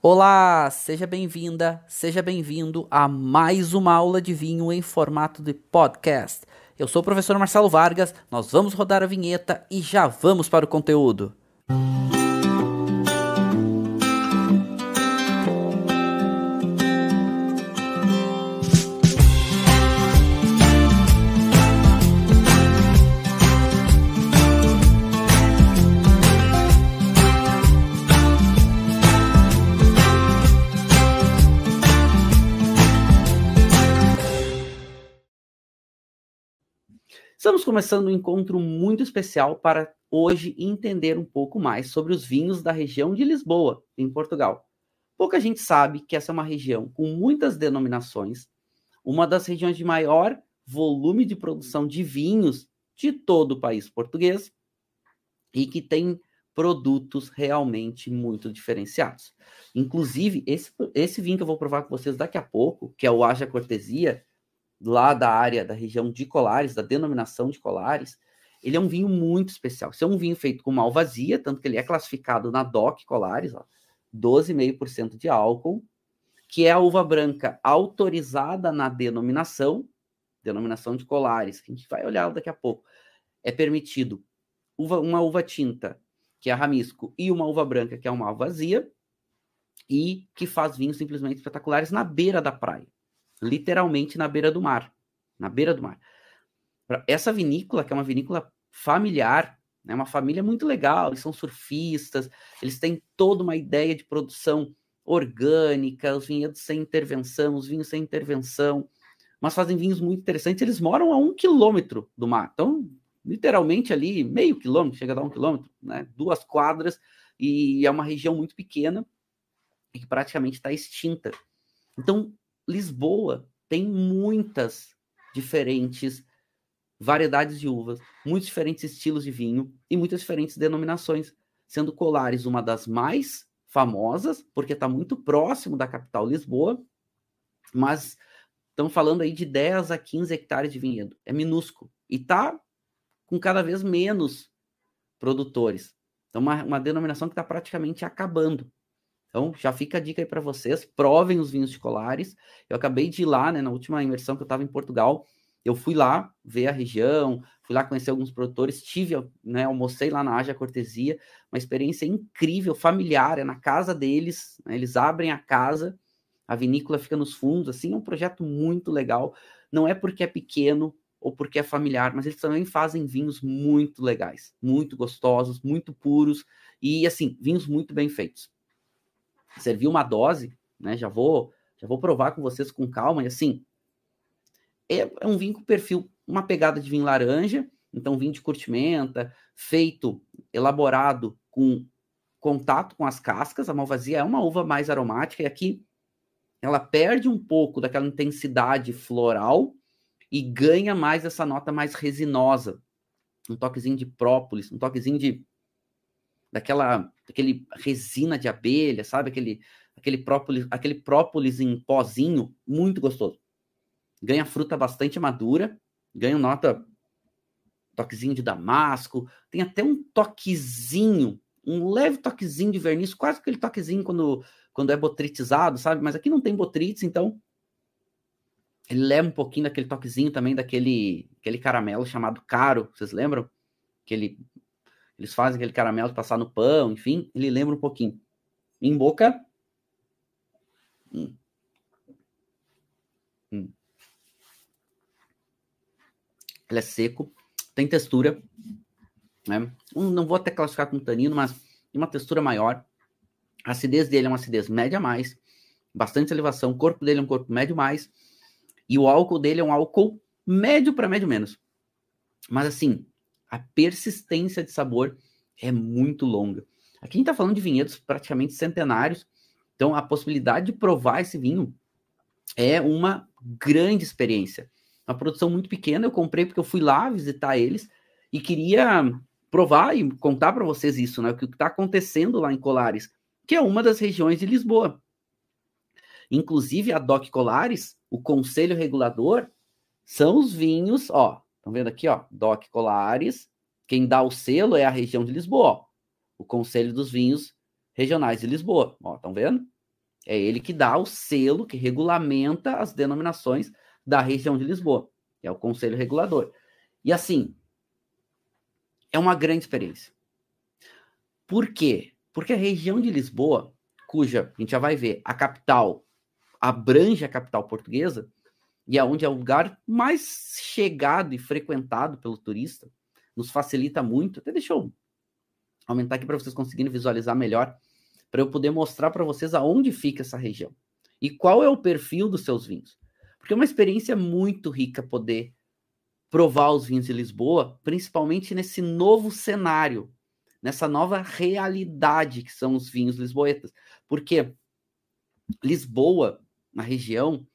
Olá, seja bem-vinda, seja bem-vindo a mais uma aula de vinho em formato de podcast. Eu sou o professor Marcelo Vargas, nós vamos rodar a vinheta e já vamos para o conteúdo. Estamos começando um encontro muito especial para hoje entender um pouco mais sobre os vinhos da região de Lisboa, em Portugal. Pouca gente sabe que essa é uma região com muitas denominações, uma das regiões de maior volume de produção de vinhos de todo o país português e que tem produtos realmente muito diferenciados. Inclusive, esse vinho que eu vou provar com vocês daqui a pouco, que é o Haja Cortesia, lá da área da região de Colares, da denominação de Colares, ele é um vinho muito especial. Esse é um vinho feito com malvasia, tanto que ele é classificado na DOC Colares, 12,5% de álcool, que é a uva branca autorizada na denominação de Colares, que a gente vai olhar daqui a pouco. É permitido uma uva tinta, que é a Ramisco, e uma uva branca, que é uma malvasia, e que faz vinhos simplesmente espetaculares na beira da praia. Literalmente na beira do mar. Na beira do mar. Essa vinícola, que é uma vinícola familiar, é uma família muito legal, eles são surfistas, eles têm toda uma ideia de produção orgânica, os vinhedos sem intervenção, os vinhos sem intervenção, mas fazem vinhos muito interessantes. Eles moram a 1 quilômetro do mar, então, literalmente ali, meio quilômetro, chega a dar 1 quilômetro, né? 2 quadras, e é uma região muito pequena e que praticamente está extinta. Então, Lisboa tem muitas diferentes variedades de uvas, muitos diferentes estilos de vinho e muitas diferentes denominações, sendo Colares uma das mais famosas, porque está muito próximo da capital Lisboa, mas estamos falando aí de 10 a 15 hectares de vinhedo, é minúsculo, e está com cada vez menos produtores. Então, uma denominação que está praticamente acabando. Então, já fica a dica aí para vocês, provem os vinhos de Colares. Eu acabei de ir lá, né, na última imersão que eu estava em Portugal, eu fui lá ver a região, fui lá conhecer alguns produtores, né, almocei lá na Haja Cortesia, uma experiência incrível, familiar, é na casa deles, né, eles abrem a casa, a vinícola fica nos fundos, assim, é um projeto muito legal, não é porque é pequeno ou porque é familiar, mas eles também fazem vinhos muito legais, muito gostosos, muito puros, e, assim, vinhos muito bem feitos. Servi uma dose, né? Já vou provar com vocês com calma. E assim, é um vinho com perfil, uma pegada de vinho laranja, então vinho de curtimenta, feito, elaborado com contato com as cascas. A malvasia é uma uva mais aromática e aqui ela perde um pouco daquela intensidade floral e ganha mais essa nota mais resinosa, um toquezinho de própolis, um toquezinho de daquele resina de abelha, sabe? Aquele própolis em pozinho, muito gostoso. Ganha fruta bastante madura, ganha nota, toquezinho de damasco, tem até um toquezinho, um leve toquezinho de verniz, quase aquele toquezinho quando é botritizado, sabe? Mas aqui não tem botrites, então ele leva um pouquinho daquele toquezinho também aquele caramelo chamado caro, vocês lembram? Eles fazem aquele caramelo passar no pão, enfim, ele lembra um pouquinho. Em boca, ele é seco, tem textura, né? Não vou até classificar como tanino, mas tem uma textura maior. A acidez dele é uma acidez média a mais, bastante salivação, o corpo dele é um corpo médio mais, e o álcool dele é um álcool médio para médio menos. Mas assim, a persistência de sabor é muito longa. Aqui a gente está falando de vinhedos praticamente centenários, então a possibilidade de provar esse vinho é uma grande experiência. Uma produção muito pequena, eu comprei porque eu fui lá visitar eles e queria provar e contar para vocês isso, né? O que está acontecendo lá em Colares, que é uma das regiões de Lisboa. Inclusive, a DOC Colares, o Conselho Regulador, são os vinhos, ó, estão vendo aqui, ó, DOC Colares, quem dá o selo é a região de Lisboa, ó, o Conselho dos Vinhos Regionais de Lisboa, ó, estão vendo? É ele que dá o selo, que regulamenta as denominações da região de Lisboa. É o Conselho Regulador. E assim, é uma grande experiência. Por quê? Porque a região de Lisboa, cuja, a gente já vai ver, a capital abrange a capital portuguesa, e é onde é o lugar mais chegado e frequentado pelo turista, nos facilita muito. Até deixa eu aumentar aqui para vocês conseguirem visualizar melhor, para eu poder mostrar para vocês aonde fica essa região e qual é o perfil dos seus vinhos. Porque é uma experiência muito rica poder provar os vinhos de Lisboa, principalmente nesse novo cenário, nessa nova realidade que são os vinhos lisboetas. Porque Lisboa, na região,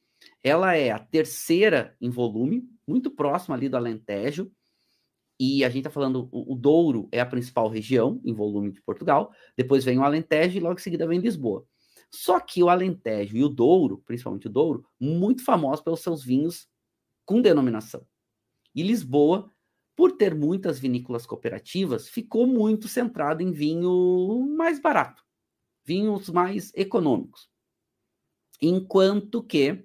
ela é a terceira em volume, muito próxima ali do Alentejo, e a gente está falando, o Douro é a principal região em volume de Portugal, depois vem o Alentejo e logo em seguida vem Lisboa. Só que o Alentejo e o Douro, principalmente o Douro, muito famosos pelos seus vinhos com denominação. E Lisboa, por ter muitas vinícolas cooperativas, ficou muito centrado em vinho mais barato, vinhos mais econômicos. Enquanto que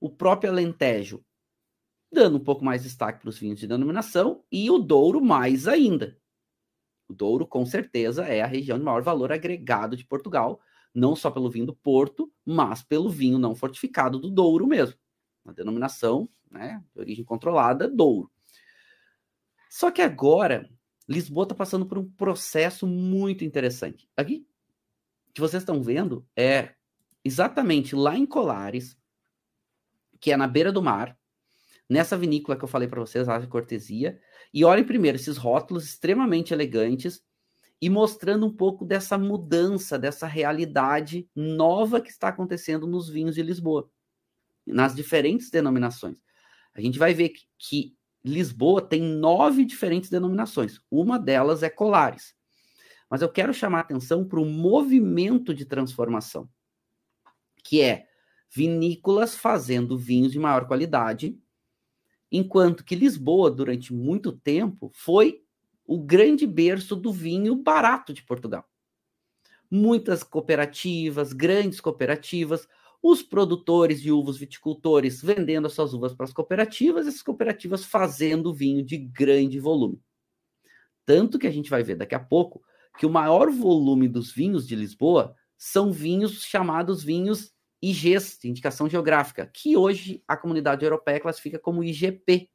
o próprio Alentejo, dando um pouco mais de destaque para os vinhos de denominação, e o Douro mais ainda. O Douro, com certeza, é a região de maior valor agregado de Portugal, não só pelo vinho do Porto, mas pelo vinho não fortificado do Douro mesmo. A denominação, né, de origem controlada, Douro. Só que agora, Lisboa está passando por um processo muito interessante. Aqui, que vocês estão vendo, é exatamente lá em Colares, que é na beira do mar, nessa vinícola que eu falei para vocês, a Cortesia, e olhem primeiro esses rótulos extremamente elegantes e mostrando um pouco dessa mudança, dessa realidade nova que está acontecendo nos vinhos de Lisboa, nas diferentes denominações. A gente vai ver que Lisboa tem 9 diferentes denominações, uma delas é Colares. Mas eu quero chamar a atenção para o movimento de transformação, que é vinícolas fazendo vinhos de maior qualidade, enquanto que Lisboa, durante muito tempo, foi o grande berço do vinho barato de Portugal. Muitas cooperativas, grandes cooperativas, os produtores de uvas, viticultores, vendendo as suas uvas para as cooperativas, e essas cooperativas fazendo vinho de grande volume. Tanto que a gente vai ver daqui a pouco que o maior volume dos vinhos de Lisboa são vinhos chamados vinhos IGs, de indicação geográfica, que hoje a comunidade europeia classifica como IGP.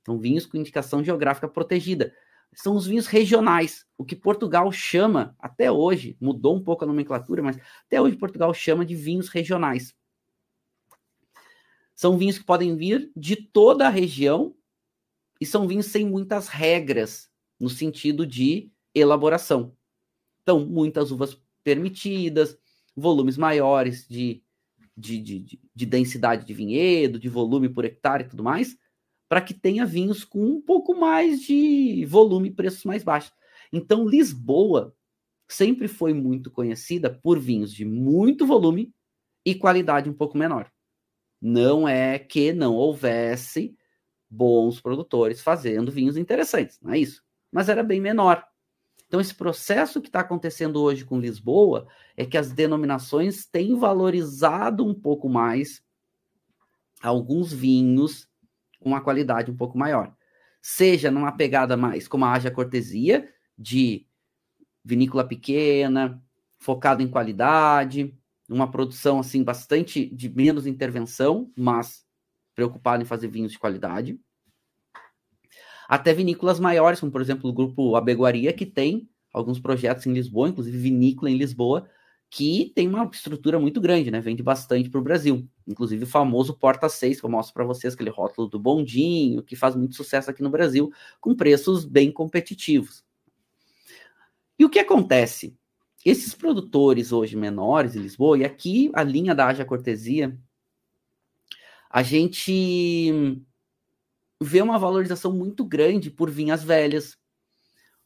São vinhos com indicação geográfica protegida. São os vinhos regionais, o que Portugal chama, até hoje, mudou um pouco a nomenclatura, mas até hoje Portugal chama de vinhos regionais. São vinhos que podem vir de toda a região e são vinhos sem muitas regras, no sentido de elaboração. Então, muitas uvas permitidas, volumes maiores de densidade de vinhedo, de volume por hectare e tudo mais, para que tenha vinhos com um pouco mais de volume e preços mais baixos. Então, Lisboa sempre foi muito conhecida por vinhos de muito volume e qualidade um pouco menor. Não é que não houvesse bons produtores fazendo vinhos interessantes, não é isso. Mas era bem menor. Então, esse processo que está acontecendo hoje com Lisboa é que as denominações têm valorizado um pouco mais alguns vinhos com uma qualidade um pouco maior. Seja numa pegada mais como a Haja Cortesia, de vinícola pequena, focado em qualidade, uma produção assim bastante de menos intervenção, mas preocupado em fazer vinhos de qualidade. Até vinícolas maiores, como por exemplo o grupo Abegoaria, que tem alguns projetos em Lisboa, inclusive vinícola em Lisboa, que tem uma estrutura muito grande, né? Vende bastante para o Brasil. Inclusive o famoso Porta 6, que eu mostro para vocês, aquele rótulo do bondinho, que faz muito sucesso aqui no Brasil, com preços bem competitivos. E o que acontece? Esses produtores hoje menores em Lisboa, e aqui a linha da Haja Cortesia, a gente vê uma valorização muito grande por vinhas velhas,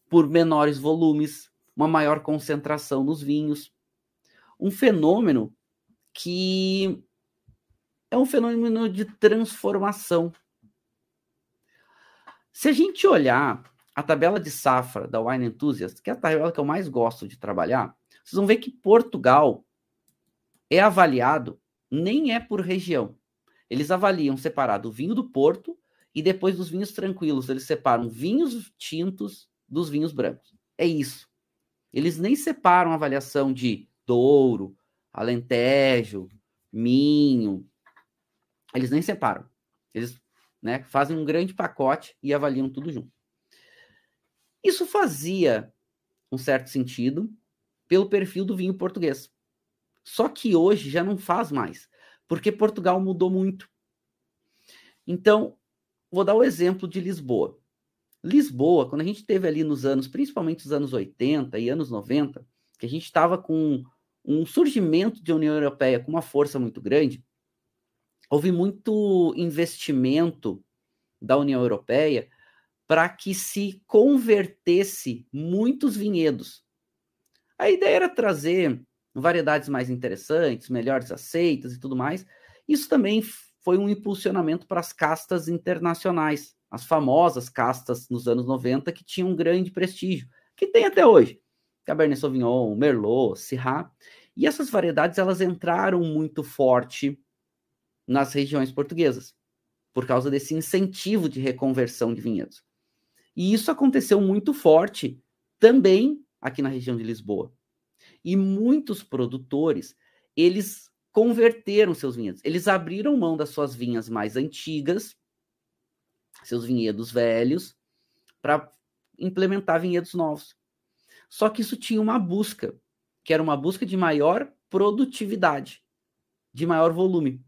por menores volumes, uma maior concentração nos vinhos. Um fenômeno que é um fenômeno de transformação. Se a gente olhar a tabela de safra da Wine Enthusiast, que é a tabela que eu mais gosto de trabalhar, vocês vão ver que Portugal é avaliado, nem é por região. Eles avaliam separado o vinho do Porto e depois dos vinhos tranquilos, eles separam vinhos tintos dos vinhos brancos. É isso. Eles nem separam a avaliação de Douro, Alentejo, Minho. Eles nem separam. Eles, né, fazem um grande pacote e avaliam tudo junto. Isso fazia um certo sentido pelo perfil do vinho português. Só que hoje já não faz mais, porque Portugal mudou muito. Então, vou dar o exemplo de Lisboa. Lisboa, quando a gente teve ali nos anos, principalmente os anos 80 e anos 90, que a gente estava com um surgimento de União Europeia com uma força muito grande, houve muito investimento da União Europeia para que se convertesse muitos vinhedos. A ideia era trazer variedades mais interessantes, melhores aceitas e tudo mais. Isso também foi um impulsionamento para as castas internacionais, as famosas castas nos anos 90 que tinham um grande prestígio, que tem até hoje. Cabernet Sauvignon, Merlot, Syrah. E essas variedades elas entraram muito forte nas regiões portuguesas, por causa desse incentivo de reconversão de vinhedos. E isso aconteceu muito forte também aqui na região de Lisboa. E muitos produtores, eles converteram seus vinhedos. Eles abriram mão das suas vinhas mais antigas, seus vinhedos velhos, para implementar vinhedos novos. Só que isso tinha uma busca, que era uma busca de maior produtividade, de maior volume.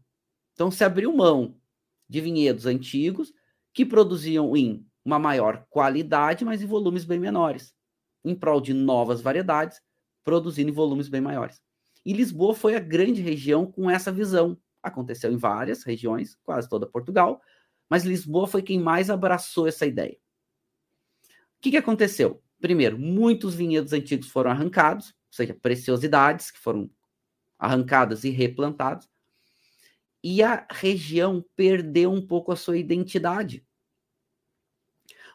Então, se abriu mão de vinhedos antigos que produziam em uma maior qualidade, mas em volumes bem menores, em prol de novas variedades, produzindo em volumes bem maiores. E Lisboa foi a grande região com essa visão. Aconteceu em várias regiões, quase toda Portugal, mas Lisboa foi quem mais abraçou essa ideia. O que aconteceu? Primeiro, muitos vinhedos antigos foram arrancados, ou seja, preciosidades que foram arrancadas e replantadas, e a região perdeu um pouco a sua identidade.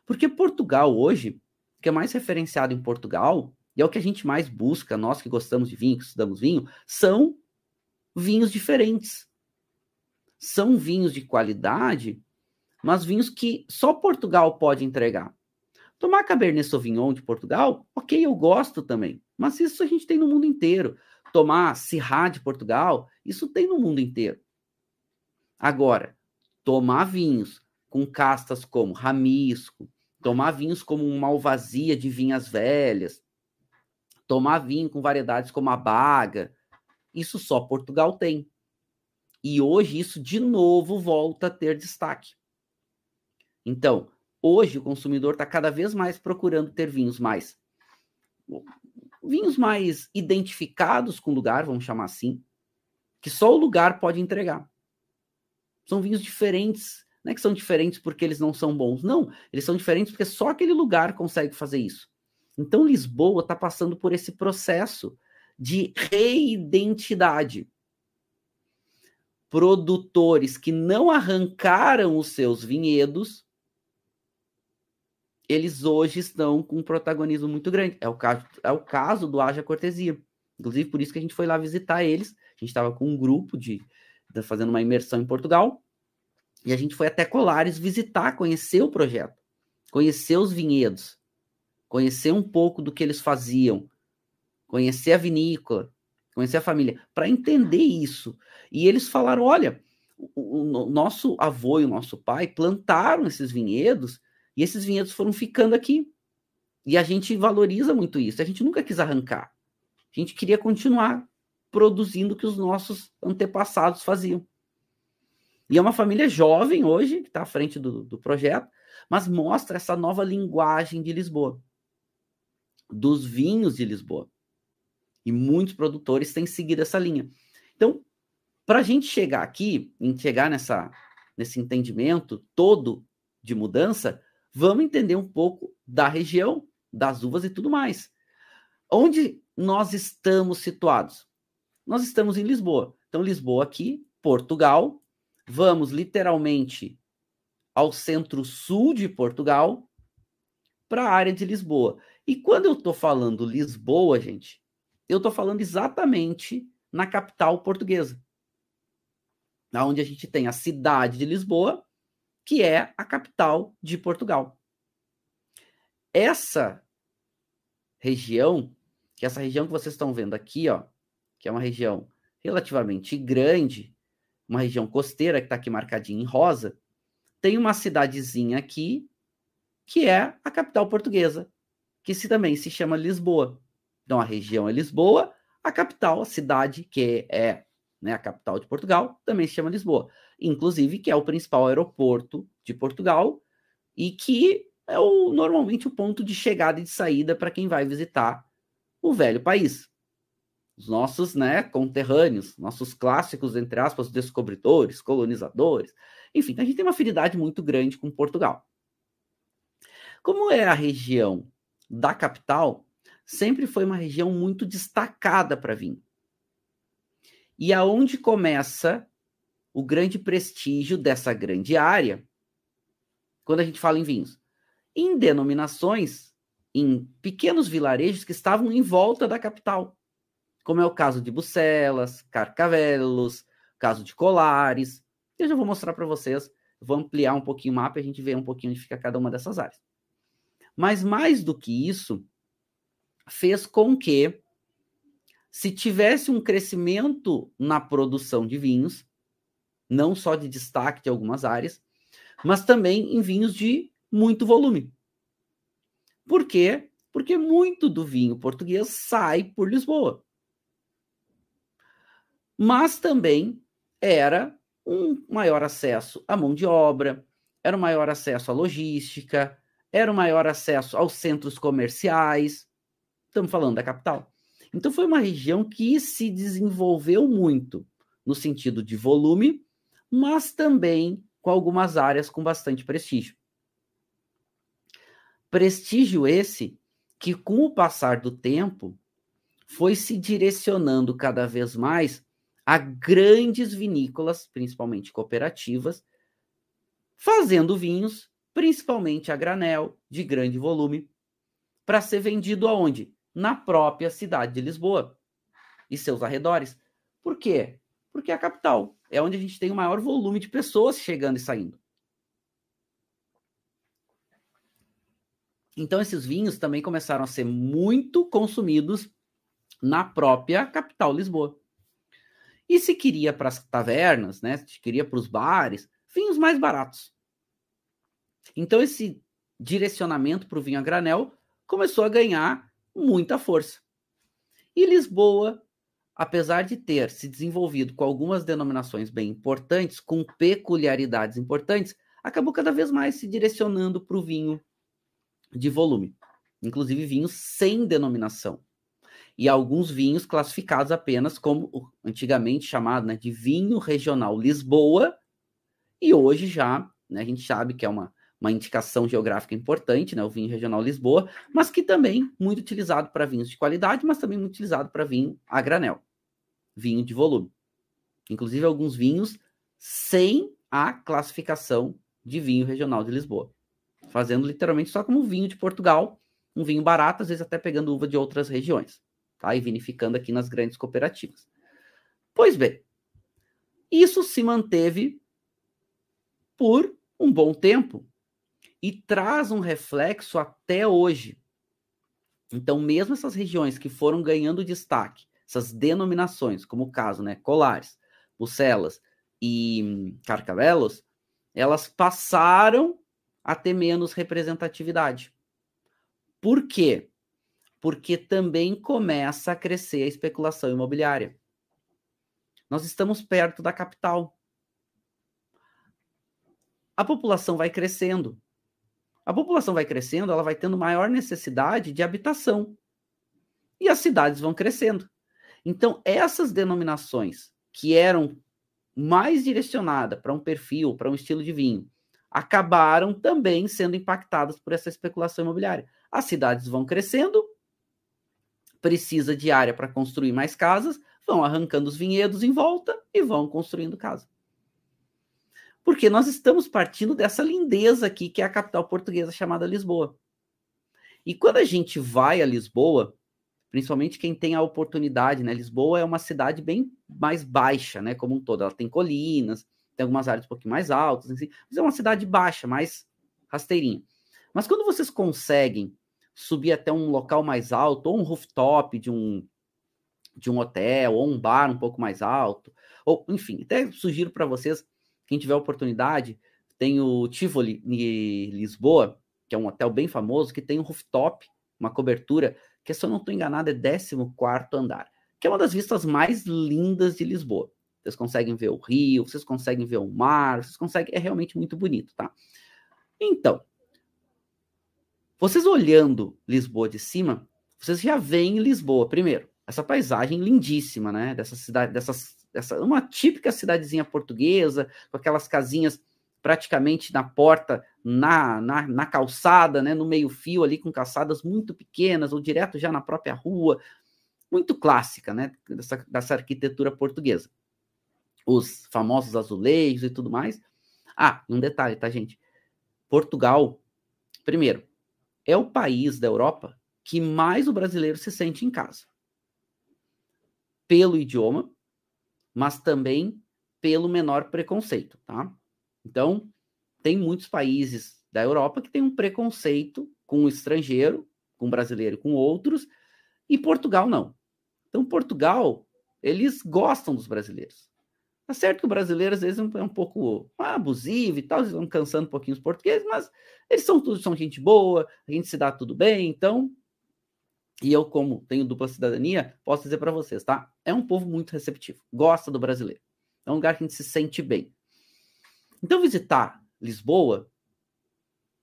Porque Portugal hoje, o que é mais referenciado em Portugal, e é o que a gente mais busca, nós que gostamos de vinho, que estudamos vinho, são vinhos diferentes. São vinhos de qualidade, mas vinhos que só Portugal pode entregar. Tomar Cabernet Sauvignon de Portugal, ok, eu gosto também, mas isso a gente tem no mundo inteiro. Tomar Syrah de Portugal, isso tem no mundo inteiro. Agora, tomar vinhos com castas como Ramisco, tomar vinhos como uma Malvasia de vinhas velhas, tomar vinho com variedades como a Baga, isso só Portugal tem. E hoje isso de novo volta a ter destaque. Então, hoje o consumidor está cada vez mais procurando ter vinhos mais identificados com o lugar, vamos chamar assim, que só o lugar pode entregar. São vinhos diferentes, não é que são diferentes porque eles não são bons, não, eles são diferentes porque só aquele lugar consegue fazer isso. Então, Lisboa está passando por esse processo de reidentidade. Produtores que não arrancaram os seus vinhedos, eles hoje estão com um protagonismo muito grande. É o caso do Haja Cortesia. Inclusive, por isso que a gente foi lá visitar eles. A gente estava com um grupo fazendo uma imersão em Portugal, e a gente foi até Colares visitar, conhecer o projeto, conhecer os vinhedos, conhecer um pouco do que eles faziam, conhecer a vinícola, conhecer a família, para entender isso. E eles falaram, olha, o nosso avô e o nosso pai plantaram esses vinhedos, e esses vinhedos foram ficando aqui. E a gente valoriza muito isso. A gente nunca quis arrancar. A gente queria continuar produzindo o que os nossos antepassados faziam. E é uma família jovem hoje, que está à frente do projeto, mas mostra essa nova linguagem de Lisboa, dos vinhos de Lisboa. E muitos produtores têm seguido essa linha. Então, para a gente chegar aqui, chegar nesse entendimento todo de mudança, vamos entender um pouco da região, das uvas e tudo mais. Onde nós estamos situados? Nós estamos em Lisboa. Então, Lisboa aqui, Portugal. Vamos literalmente ao centro-sul de Portugal, para a área de Lisboa. E quando eu estou falando Lisboa, gente, eu estou falando exatamente na capital portuguesa, onde a gente tem a cidade de Lisboa, que é a capital de Portugal. Essa região que vocês estão vendo aqui, ó, que é uma região relativamente grande, uma região costeira que está aqui marcadinha em rosa, tem uma cidadezinha aqui que é a capital portuguesa, que também se chama Lisboa. Então a região é Lisboa, a capital, a cidade que é, né, a capital de Portugal, também se chama Lisboa. Inclusive que é o principal aeroporto de Portugal e que é normalmente o ponto de chegada e de saída para quem vai visitar o velho país. Os nossos, né, conterrâneos, nossos clássicos, entre aspas, descobridores, colonizadores. Enfim, a gente tem uma afinidade muito grande com Portugal. Como é a região da capital, sempre foi uma região muito destacada para vinho. E aonde começa o grande prestígio dessa grande área, quando a gente fala em vinhos? Em denominações, em pequenos vilarejos que estavam em volta da capital, como é o caso de Bucelas, Carcavelos, caso de Colares. Eu já vou mostrar para vocês, vou ampliar um pouquinho o mapa e a gente vê um pouquinho onde fica cada uma dessas áreas. Mas mais do que isso, fez com que se tivesse um crescimento na produção de vinhos, não só de destaque de algumas áreas, mas também em vinhos de muito volume. Por quê? Porque muito do vinho português sai por Lisboa. Mas também era um maior acesso à mão de obra, era um maior acesso à logística, era um maior acesso aos centros comerciais. Estamos falando da capital. Então foi uma região que se desenvolveu muito no sentido de volume, mas também com algumas áreas com bastante prestígio. Prestígio esse que, com o passar do tempo, foi se direcionando cada vez mais a grandes vinícolas, principalmente cooperativas, fazendo vinhos, principalmente a granel, de grande volume, para ser vendido aonde? Na própria cidade de Lisboa e seus arredores. Por quê? Porque é a capital, é onde a gente tem o maior volume de pessoas chegando e saindo. Então esses vinhos também começaram a ser muito consumidos na própria capital, Lisboa. E se queria para as tavernas, né? Se queria para os bares, vinhos mais baratos. Então esse direcionamento para o vinho a granel começou a ganhar muita força. E Lisboa, apesar de ter se desenvolvido com algumas denominações bem importantes, com peculiaridades importantes, acabou cada vez mais se direcionando para o vinho de volume. Inclusive vinhos sem denominação. E alguns vinhos classificados apenas como antigamente chamado, né, de vinho regional Lisboa, e hoje já, né, a gente sabe que é uma indicação geográfica importante, né, o vinho regional Lisboa, mas que também muito utilizado para vinhos de qualidade, mas também muito utilizado para vinho a granel, vinho de volume. Inclusive alguns vinhos sem a classificação de vinho regional de Lisboa, fazendo literalmente só como vinho de Portugal, um vinho barato, às vezes até pegando uva de outras regiões, tá? E vinificando aqui nas grandes cooperativas. Pois bem, isso se manteve por um bom tempo e traz um reflexo até hoje. Então, mesmo essas regiões que foram ganhando destaque, essas denominações, como o caso, né, Colares, Bucelas e Carcavelos, elas passaram a ter menos representatividade. Por quê? Porque também começa a crescer a especulação imobiliária. Nós estamos perto da capital. A população vai crescendo. A população vai crescendo, ela vai tendo maior necessidade de habitação. E as cidades vão crescendo. Então, essas denominações que eram mais direcionadas para um perfil, para um estilo de vinho, acabaram também sendo impactadas por essa especulação imobiliária. As cidades vão crescendo, precisa de área para construir mais casas, vão arrancando os vinhedos em volta e vão construindo casa. Porque nós estamos partindo dessa lindeza aqui, que é a capital portuguesa chamada Lisboa. E quando a gente vai a Lisboa, principalmente quem tem a oportunidade, né? Lisboa é uma cidade bem mais baixa, né? Como um todo, ela tem colinas, tem algumas áreas um pouquinho mais altas, assim, mas é uma cidade baixa, mais rasteirinha. Mas quando vocês conseguem subir até um local mais alto, ou um rooftop de um hotel, ou um bar um pouco mais alto, ou enfim, até sugiro para vocês, quem tiver oportunidade, tem o Tivoli em Lisboa, que é um hotel bem famoso, que tem um rooftop, uma cobertura, que se eu não estou enganado é 14º andar, que é uma das vistas mais lindas de Lisboa. Vocês conseguem ver o rio, vocês conseguem ver o mar, vocês conseguem, é realmente muito bonito, tá? Então, vocês olhando Lisboa de cima, vocês já veem Lisboa, primeiro, essa paisagem lindíssima, né? Dessa cidade, uma típica cidadezinha portuguesa, com aquelas casinhas praticamente na porta, na calçada, né? No meio-fio ali, com calçadas muito pequenas, ou direto já na própria rua. Muito clássica, né? Dessa arquitetura portuguesa. Os famosos azulejos e tudo mais. Ah, e um detalhe, tá, gente? Portugal, primeiro, é o país da Europa que mais o brasileiro se sente em casa. Pelo idioma, mas também pelo menor preconceito, tá? Então, tem muitos países da Europa que têm um preconceito com o estrangeiro, com o brasileiro, com outros, e Portugal não. Então, Portugal, eles gostam dos brasileiros. Tá certo que o brasileiro, às vezes, é um pouco abusivo e tal, eles vão cansando um pouquinho os portugueses, mas eles são gente boa, a gente se dá tudo bem, então... E eu, como tenho dupla cidadania, posso dizer para vocês, tá? É um povo muito receptivo, gosta do brasileiro. É um lugar que a gente se sente bem. Então, visitar Lisboa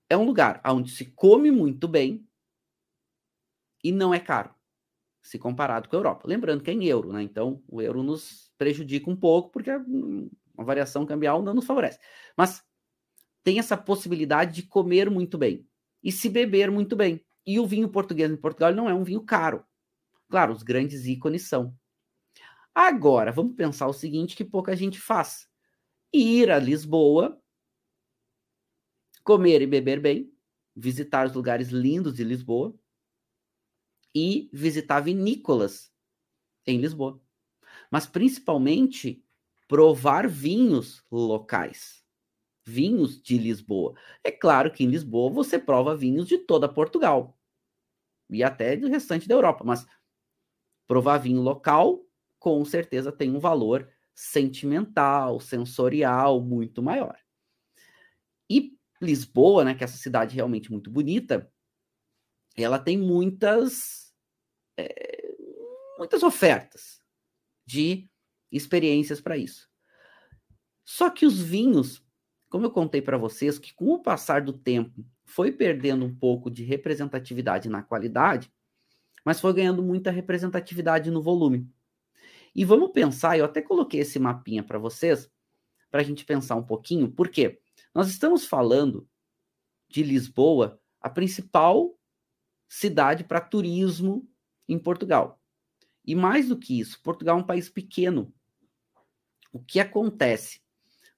é um lugar onde se come muito bem e não é caro, se comparado com a Europa. Lembrando que é em euro, né? Então, o euro nos prejudica um pouco, porque a variação cambial não nos favorece. Mas tem essa possibilidade de comer muito bem e se beber muito bem. E o vinho português em Portugal não é um vinho caro. Claro, os grandes ícones são. Agora, vamos pensar o seguinte, que pouca gente faz. Ir a Lisboa, comer e beber bem, visitar os lugares lindos de Lisboa e visitar vinícolas em Lisboa. Mas, principalmente, provar vinhos locais. Vinhos de Lisboa. É claro que em Lisboa você prova vinhos de toda Portugal. E até do restante da Europa, mas provar vinho local, com certeza tem um valor sentimental, sensorial muito maior. E Lisboa, né, que é essa cidade realmente muito bonita, ela tem muitas ofertas de experiências para isso. Só que os vinhos, como eu contei para vocês, que com o passar do tempo foi perdendo um pouco de representatividade na qualidade, mas foi ganhando muita representatividade no volume. E vamos pensar, eu até coloquei esse mapinha para vocês, para a gente pensar um pouquinho, porque nós estamos falando de Lisboa, a principal cidade para turismo em Portugal. E mais do que isso, Portugal é um país pequeno. O que acontece?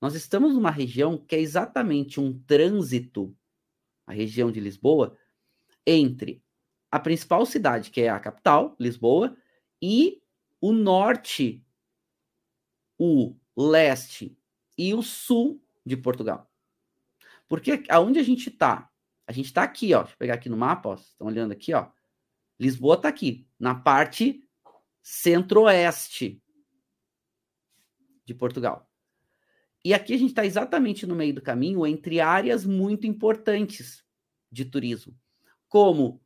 Nós estamos numa região que é exatamente um trânsito, a região de Lisboa, entre a principal cidade, que é a capital, Lisboa, e o norte, o leste e o sul de Portugal. Porque aonde a gente está? A gente está aqui, ó. Deixa eu pegar aqui no mapa, ó. Vocês estão olhando aqui, ó. Lisboa está aqui, na parte centro-oeste de Portugal. E aqui a gente está exatamente no meio do caminho entre áreas muito importantes de turismo, como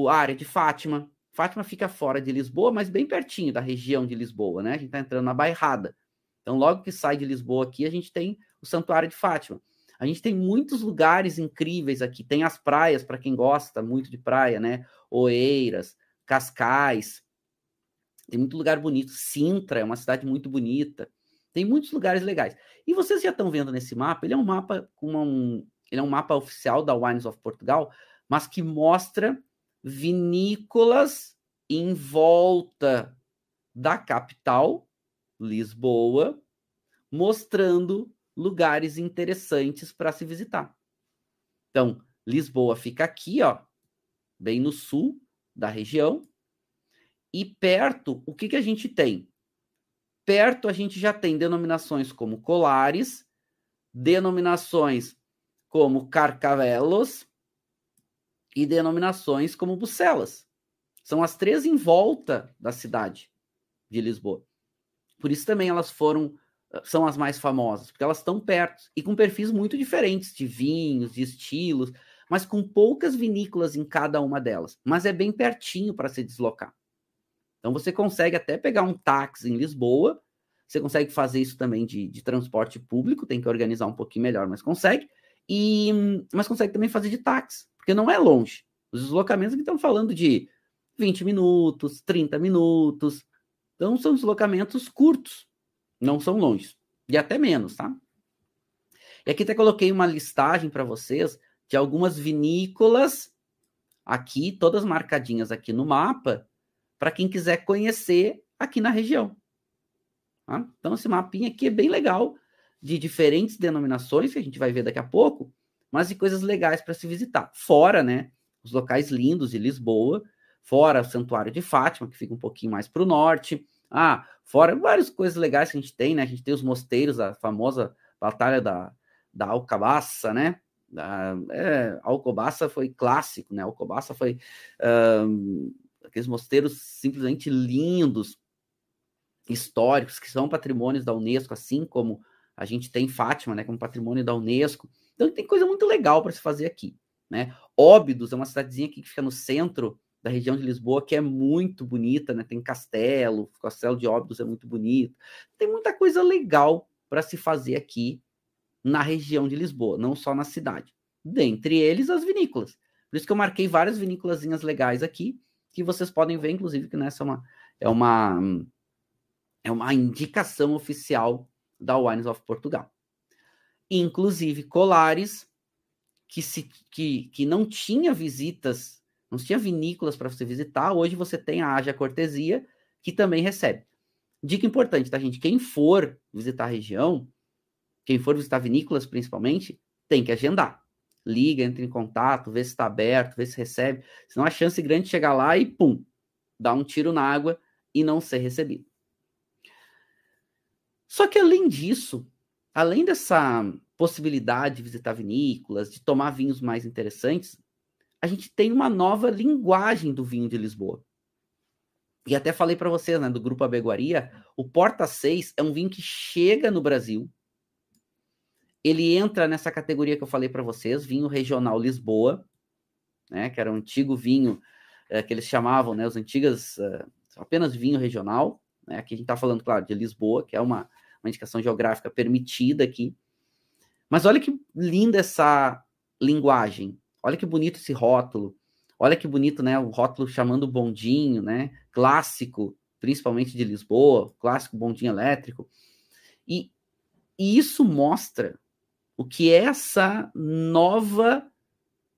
a área de Fátima. Fátima fica fora de Lisboa, mas bem pertinho da região de Lisboa, né? A gente está entrando na Bairrada. Então, logo que sai de Lisboa aqui, a gente tem o Santuário de Fátima. A gente tem muitos lugares incríveis aqui. Tem as praias, para quem gosta muito de praia, né? Oeiras, Cascais. Tem muito lugar bonito. Sintra é uma cidade muito bonita. Tem muitos lugares legais. E vocês já estão vendo nesse mapa, ele é um mapa ele é um mapa oficial da Wines of Portugal, mas que mostra vinícolas em volta da capital, Lisboa, mostrando lugares interessantes para se visitar. Então, Lisboa fica aqui, ó, bem no sul da região, E perto, o que a gente tem? Perto a gente já tem denominações como Colares, denominações como Carcavelos e denominações como Bucelas. São as 3 em volta da cidade de Lisboa. Por isso também elas são as mais famosas, porque elas estão perto e com perfis muito diferentes de vinhos, de estilos, mas com poucas vinícolas em cada uma delas. Mas é bem pertinho para se deslocar. Então você consegue até pegar um táxi em Lisboa, você consegue fazer isso também de transporte público, tem que organizar um pouquinho melhor, mas consegue. Mas consegue também fazer de táxi, porque não é longe. Os deslocamentos que estão falando de 20 minutos, 30 minutos. Então são deslocamentos curtos, não são longe. E até menos, tá? E aqui até coloquei uma listagem para vocês de algumas vinícolas aqui, todas marcadinhas aqui no mapa, para quem quiser conhecer aqui na região. Tá? Então, esse mapinha aqui é bem legal, de diferentes denominações, que a gente vai ver daqui a pouco, mas de coisas legais para se visitar. Fora, né, os locais lindos de Lisboa, fora o Santuário de Fátima, que fica um pouquinho mais para o norte, fora várias coisas legais que a gente tem, né, a gente tem os mosteiros, a famosa Batalha da Alcobaça, né, Alcobaça foi clássico, né, Alcobaça foi aqueles mosteiros simplesmente lindos, históricos, que são patrimônios da Unesco, assim como a gente tem Fátima, né, como patrimônio da Unesco. Então tem coisa muito legal para se fazer aqui, né? Óbidos é uma cidadezinha aqui que fica no centro da região de Lisboa, que é muito bonita, né? Tem o Castelo de Óbidos é muito bonito. Tem muita coisa legal para se fazer aqui na região de Lisboa, não só na cidade. Dentre eles, as vinícolas. Por isso que eu marquei várias vinícolazinhas legais aqui, que vocês podem ver, inclusive, que nessa é uma indicação oficial da Wines of Portugal. Inclusive, Colares, que não tinha visitas, não tinha vinícolas para você visitar, hoje você tem a Haja Cortesia, que também recebe. Dica importante, tá, gente? Quem for visitar a região, quem for visitar vinícolas, principalmente, tem que agendar. Liga, entra em contato, vê se está aberto, vê se recebe. Senão a chance grande de chegar lá e, pum, dar um tiro na água e não ser recebido. Só que além disso, além dessa possibilidade de visitar vinícolas, de tomar vinhos mais interessantes, a gente tem uma nova linguagem do vinho de Lisboa. E até falei para vocês, né, do Grupo Abegoaria, o Porta 6 é um vinho que chega no Brasil. Ele entra nessa categoria que eu falei para vocês, vinho regional Lisboa, né, que era um antigo vinho que eles chamavam, né, os antigos apenas vinho regional. Né, aqui a gente está falando, claro, de Lisboa, que é uma indicação geográfica permitida aqui. Mas olha que linda essa linguagem. Olha que bonito esse rótulo. Olha que bonito, né? O rótulo chamando bondinho, né? Clássico, principalmente de Lisboa, clássico bondinho elétrico. E isso mostra o que é essa nova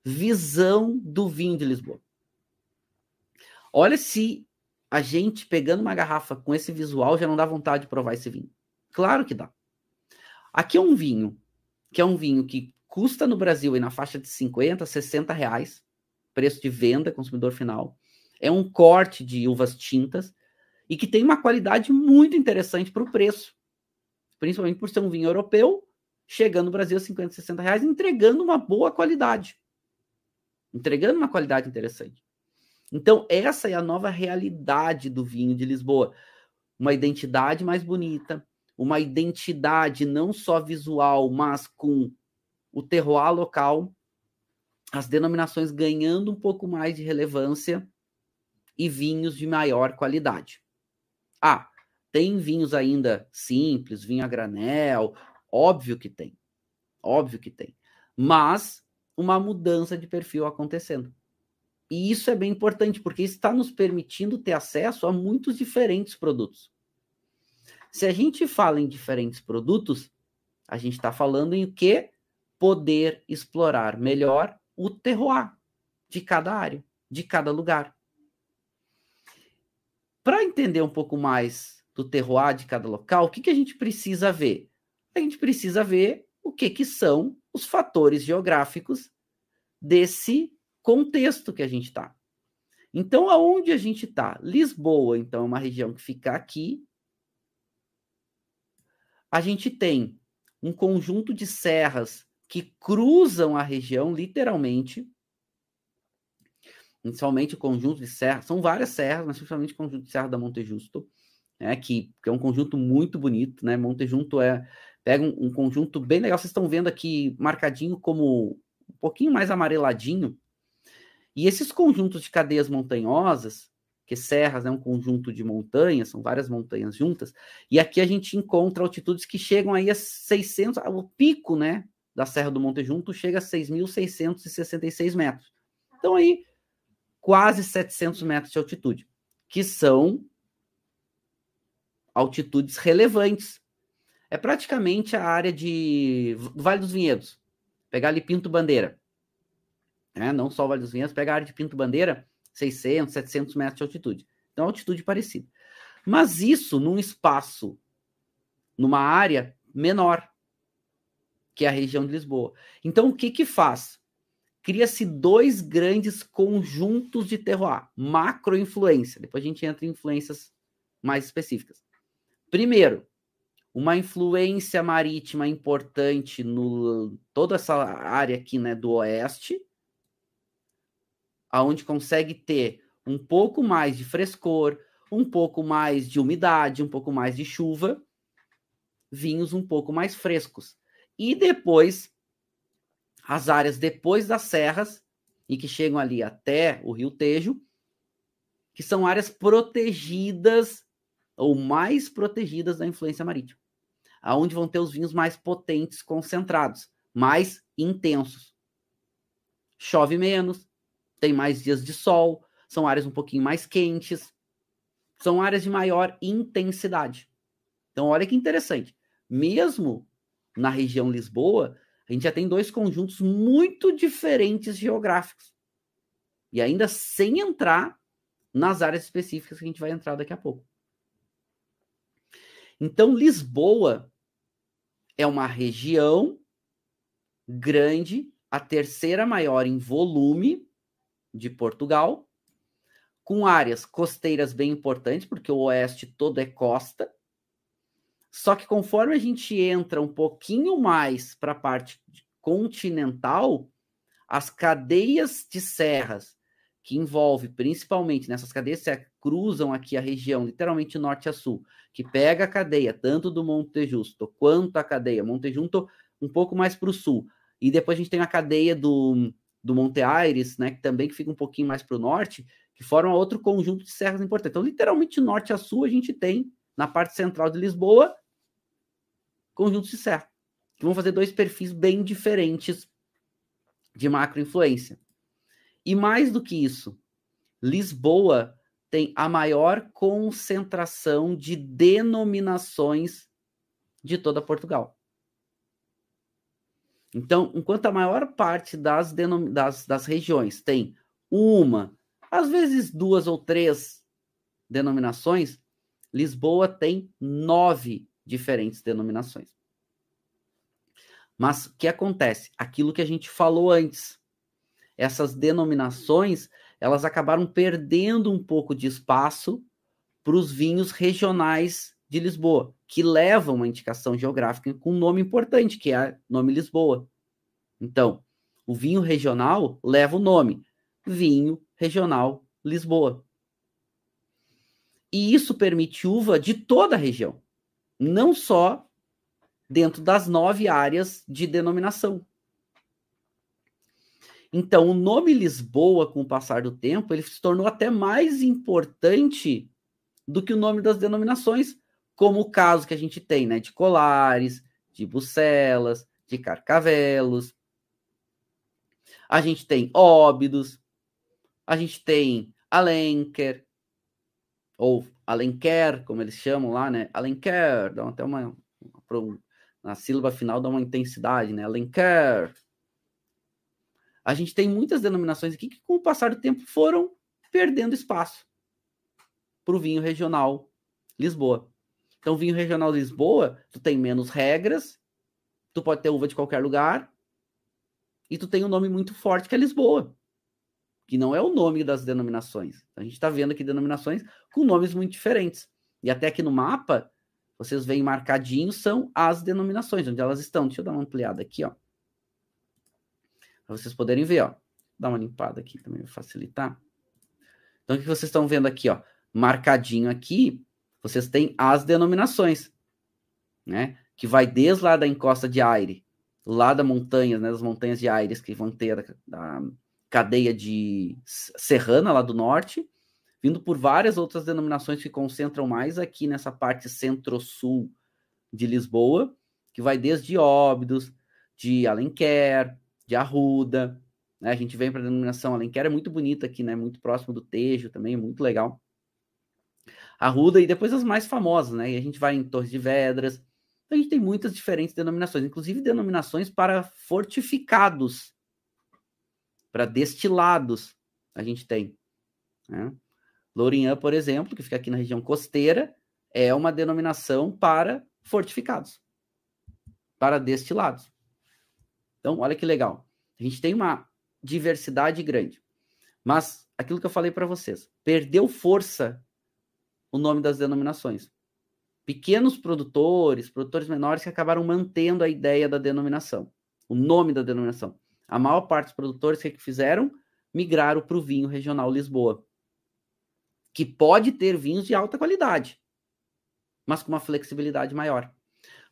visão do vinho de Lisboa. Olha se a gente pegando uma garrafa com esse visual já não dá vontade de provar esse vinho. Claro que dá. Aqui é um vinho que custa no Brasil aí na faixa de 50, 60 reais, preço de venda, consumidor final. É um corte de uvas tintas e que tem uma qualidade muito interessante para o preço. Principalmente por ser um vinho europeu, chegando no Brasil a 50, 60 reais, entregando uma boa qualidade. Entregando uma qualidade interessante. Então, essa é a nova realidade do vinho de Lisboa. Uma identidade mais bonita, uma identidade não só visual, mas com o terroir local, as denominações ganhando um pouco mais de relevância e vinhos de maior qualidade. Tem vinhos ainda simples, vinho a granel, óbvio que tem, mas uma mudança de perfil acontecendo. E isso é bem importante, porque está nos permitindo ter acesso a muitos diferentes produtos. Se a gente fala em diferentes produtos, a gente está falando em o quê? Poder explorar melhor o terroir de cada área, de cada lugar. Para entender um pouco mais do terroir de cada local, o que a gente precisa ver? A gente precisa ver o que são os fatores geográficos desse contexto que a gente está. Então, aonde a gente está? Lisboa, então, é uma região que fica aqui. A gente tem um conjunto de serras que cruzam a região, literalmente. Principalmente o conjunto de serras. São várias serras, mas principalmente o conjunto de serra da Monte Justo, né, que é um conjunto muito bonito, né? Monte Justo pega um conjunto bem legal. Vocês estão vendo aqui marcadinho como um pouquinho mais amareladinho. E esses conjuntos de cadeias montanhosas, que serras é um conjunto de montanhas, são várias montanhas juntas, e aqui a gente encontra altitudes que chegam aí a 600, o pico, né, da Serra do Monte Junto chega a 6.666 metros. Então aí, quase 700 metros de altitude, que são altitudes relevantes. É praticamente a área do Vale dos Vinhedos. Pegar ali Pinto Bandeira. Não só o Vale dos Vinhedos, pegar a área de Pinto Bandeira, 600, 700 metros de altitude. Então, altitude parecida. Mas isso num espaço, numa área menor, que é a região de Lisboa. Então, o que faz? Cria-se dois grandes conjuntos de terroir, macro-influência. Depois a gente entra em influências mais específicas. Primeiro, uma influência marítima importante no toda essa área aqui, né, do oeste, aonde consegue ter um pouco mais de frescor, um pouco mais de umidade, um pouco mais de chuva, vinhos um pouco mais frescos. E depois, as áreas depois das serras, e que chegam ali até o Rio Tejo, que são áreas protegidas, ou mais protegidas da influência marítima, aonde vão ter os vinhos mais potentes, concentrados, mais intensos. Chove menos, tem mais dias de sol, são áreas um pouquinho mais quentes, são áreas de maior intensidade. Então, olha que interessante. Mesmo na região Lisboa, a gente já tem dois conjuntos muito diferentes geográficos. E ainda sem entrar nas áreas específicas que a gente vai entrar daqui a pouco. Então, Lisboa é uma região grande, a terceira maior em volume de Portugal, com áreas costeiras bem importantes, porque o oeste todo é costa. Só que conforme a gente entra um pouquinho mais para a parte continental, as cadeias de serras, que envolve principalmente nessas cadeias que cruzam aqui a região, literalmente norte a sul, que pega a cadeia tanto do Monte Justo quanto a cadeia Monte Junto um pouco mais para o sul. E depois a gente tem a cadeia do Monte Aires, né, que também fica um pouquinho mais para o norte, que forma outro conjunto de serras importantes. Então, literalmente, norte a sul, a gente tem, na parte central de Lisboa, conjuntos de serra, que vão fazer dois perfis bem diferentes de macroinfluência. E mais do que isso, Lisboa tem a maior concentração de denominações de toda Portugal. Então, enquanto a maior parte das regiões tem uma, às vezes 2 ou 3 denominações, Lisboa tem 9 diferentes denominações. Mas o que acontece? Aquilo que a gente falou antes. Essas denominações, elas acabaram perdendo um pouco de espaço para os vinhos regionais de Lisboa, que levam uma indicação geográfica com um nome importante, que é o nome Lisboa. Então, o vinho regional leva o nome Vinho Regional Lisboa. E isso permite uva de toda a região, não só dentro das 9 áreas de denominação. Então, o nome Lisboa, com o passar do tempo, ele se tornou até mais importante do que o nome das denominações, como o caso que a gente tem, né, de Colares, de Bucelas, de Carcavelos. A gente tem Óbidos, a gente tem Alenquer, ou Alenquer, como eles chamam lá, né? Alenquer, dá até na sílaba final dá uma intensidade, né? Alenquer. A gente tem muitas denominações aqui que, com o passar do tempo, foram perdendo espaço para o vinho regional Lisboa. Então, vinho regional Lisboa, tu tem menos regras, tu pode ter uva de qualquer lugar, e tu tem um nome muito forte que é Lisboa, que não é o nome das denominações. A gente está vendo aqui denominações com nomes muito diferentes. E até aqui no mapa, vocês veem marcadinhos, são as denominações, onde elas estão. Deixa eu dar uma ampliada aqui, ó. Para vocês poderem ver, ó. Dá uma limpada aqui também, para facilitar. Então, o que vocês estão vendo aqui, ó? Marcadinho aqui, vocês têm as denominações, né? Que vai desde lá da encosta de Aire, lá da montanha, né? Das montanhas de Aires, que vão ter a cadeia de serrana lá do norte, vindo por várias outras denominações que concentram mais aqui nessa parte centro-sul de Lisboa, que vai desde Óbidos, de Alenquer, de Arruda, né? A gente vem para a denominação Alenquer, é muito bonita aqui, né? Muito próximo do Tejo também, muito legal. Arruda e depois as mais famosas, né? E a gente vai em Torres de Vedras. Então, a gente tem muitas diferentes denominações, inclusive denominações para fortificados, para destilados, a gente tem, né? Lourinhã, por exemplo, que fica aqui na região costeira, é uma denominação para fortificados, para destilados. Então, olha que legal. A gente tem uma diversidade grande. Mas, aquilo que eu falei para vocês, perdeu força o nome das denominações. Pequenos produtores menores que acabaram mantendo a ideia da denominação, o nome da denominação. A maior parte dos produtores que fizeram migraram para o vinho regional Lisboa, que pode ter vinhos de alta qualidade, mas com uma flexibilidade maior.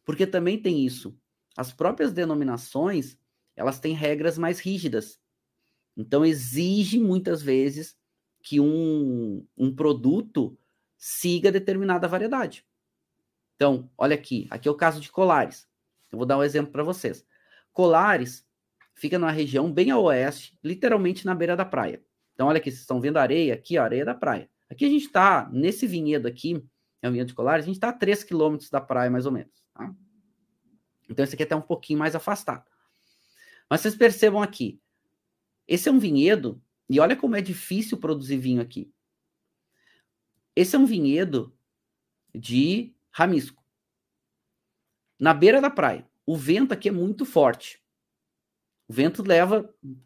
Porque também tem isso. As próprias denominações, elas têm regras mais rígidas. Então, exige muitas vezes que um produto siga determinada variedade. Então, olha aqui. Aqui é o caso de Colares. Eu vou dar um exemplo para vocês. Colares fica numa região bem a oeste, literalmente na beira da praia. Então, olha aqui, vocês estão vendo a areia aqui, ó, a areia da praia. Aqui a gente está, nesse vinhedo aqui, é o vinhedo de Colares, a gente está a 3 quilômetros da praia, mais ou menos. Tá? Então, esse aqui é até um pouquinho mais afastado. Mas vocês percebam aqui, esse é um vinhedo, e olha como é difícil produzir vinho aqui. Esse é um vinhedo de ramisco. Na beira da praia. O vento aqui é muito forte. O vento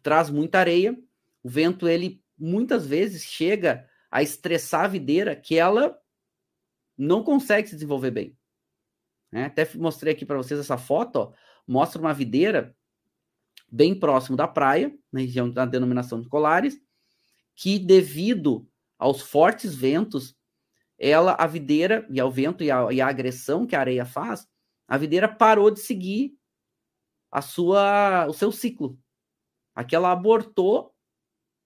traz muita areia. O vento, ele, muitas vezes, chega a estressar a videira, que ela não consegue se desenvolver bem. Né? Até mostrei aqui para vocês essa foto, ó, mostra uma videira bem próximo da praia, na região da denominação de Colares, que devido aos fortes ventos, a videira, e ao vento e a agressão que a areia faz, a videira parou de seguir o seu ciclo. Aqui ela abortou,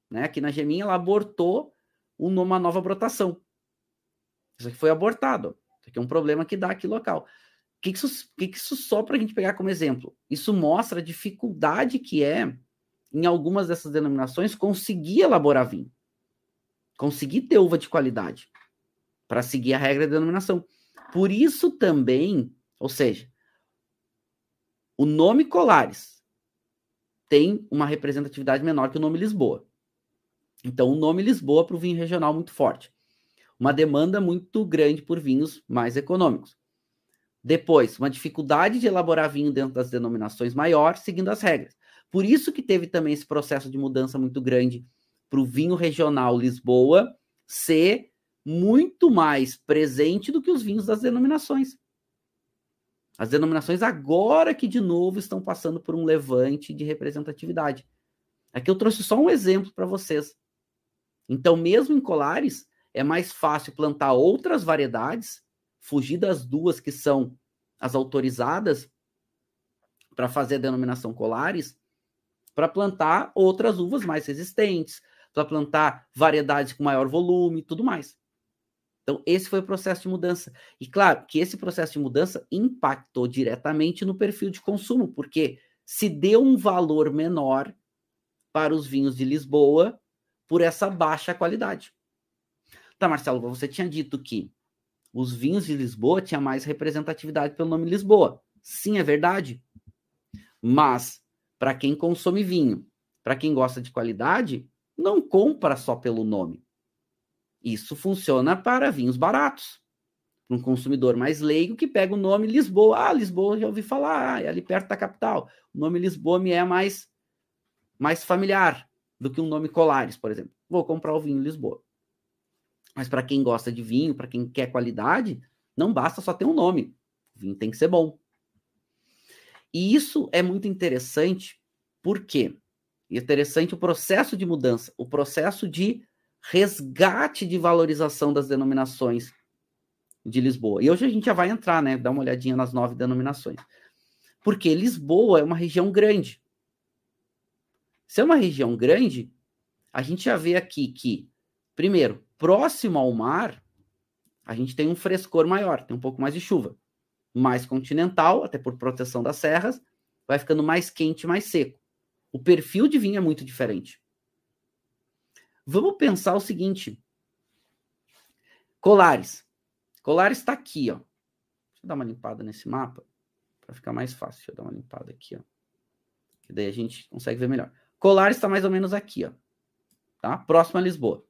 né? Aqui na geminha ela abortou uma nova brotação. Isso aqui foi abortado. Isso aqui é um problema que dá aqui local. O que isso só para a gente pegar como exemplo? Isso mostra a dificuldade que é, em algumas dessas denominações, conseguir elaborar vinho. Conseguir ter uva de qualidade. Para seguir a regra da denominação. Por isso também, ou seja, o nome Colares tem uma representatividade menor que o nome Lisboa. Então, o nome Lisboa para o vinho regional muito forte. Uma demanda muito grande por vinhos mais econômicos. Depois, uma dificuldade de elaborar vinho dentro das denominações maior, seguindo as regras. Por isso que teve também esse processo de mudança muito grande para o vinho regional Lisboa ser muito mais presente do que os vinhos das denominações. As denominações agora que, de novo, estão passando por um levante de representatividade. Aqui eu trouxe só um exemplo para vocês. Então, mesmo em Colares, é mais fácil plantar outras variedades, fugir das duas que são as autorizadas para fazer a denominação Colares, para plantar outras uvas mais resistentes, para plantar variedades com maior volume e tudo mais. Então, esse foi o processo de mudança. E, claro, que esse processo de mudança impactou diretamente no perfil de consumo, porque se deu um valor menor para os vinhos de Lisboa por essa baixa qualidade. Tá, Marcelo, você tinha dito que os vinhos de Lisboa tinham mais representatividade pelo nome Lisboa. Sim, é verdade. Mas, para quem consome vinho, para quem gosta de qualidade, não compra só pelo nome. Isso funciona para vinhos baratos. Um consumidor mais leigo que pega o nome Lisboa. Ah, Lisboa já ouvi falar, é ali perto da capital. O nome Lisboa me é mais familiar. do que um nome Colares, por exemplo. Vou comprar o vinho Lisboa. Mas para quem gosta de vinho, para quem quer qualidade, não basta só ter um nome. O vinho tem que ser bom. E isso é muito interessante, por quê? Interessante o processo de mudança, o processo de resgate de valorização das denominações de Lisboa. E hoje a gente já vai entrar, né? Dar uma olhadinha nas 9 denominações. Porque Lisboa é uma região grande. Se é uma região grande, a gente já vê aqui que, primeiro, próximo ao mar, a gente tem um frescor maior, tem um pouco mais de chuva. Mais continental, até por proteção das serras, vai ficando mais quente e mais seco. O perfil de vinho é muito diferente. Vamos pensar o seguinte. Colares. Colares está aqui, ó. Deixa eu dar uma limpada nesse mapa, para ficar mais fácil. Deixa eu dar uma limpada aqui, ó. Que daí a gente consegue ver melhor. Colares está mais ou menos aqui, ó. Tá? Próximo a Lisboa.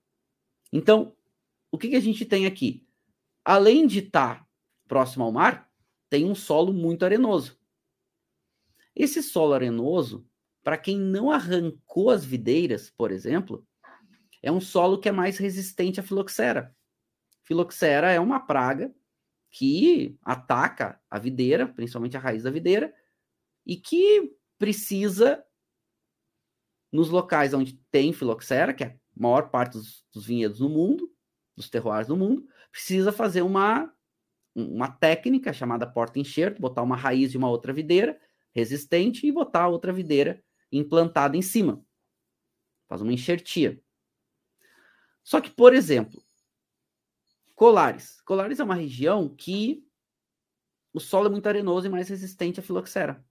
Então, o que a gente tem aqui? Além de estar próximo ao mar, tem um solo muito arenoso. Esse solo arenoso, para quem não arrancou as videiras, por exemplo, é um solo que é mais resistente à filoxera. Filoxera é uma praga que ataca a videira, principalmente a raiz da videira, e que precisa, nos locais onde tem filoxera, que é a maior parte dos vinhedos no mundo, dos terroirs do mundo, precisa fazer uma técnica chamada porta-enxerto, botar uma raiz de uma outra videira resistente e botar a outra videira implantada em cima. Faz uma enxertia. Só que, por exemplo, Colares. Colares é uma região que o solo é muito arenoso e mais resistente à filoxera.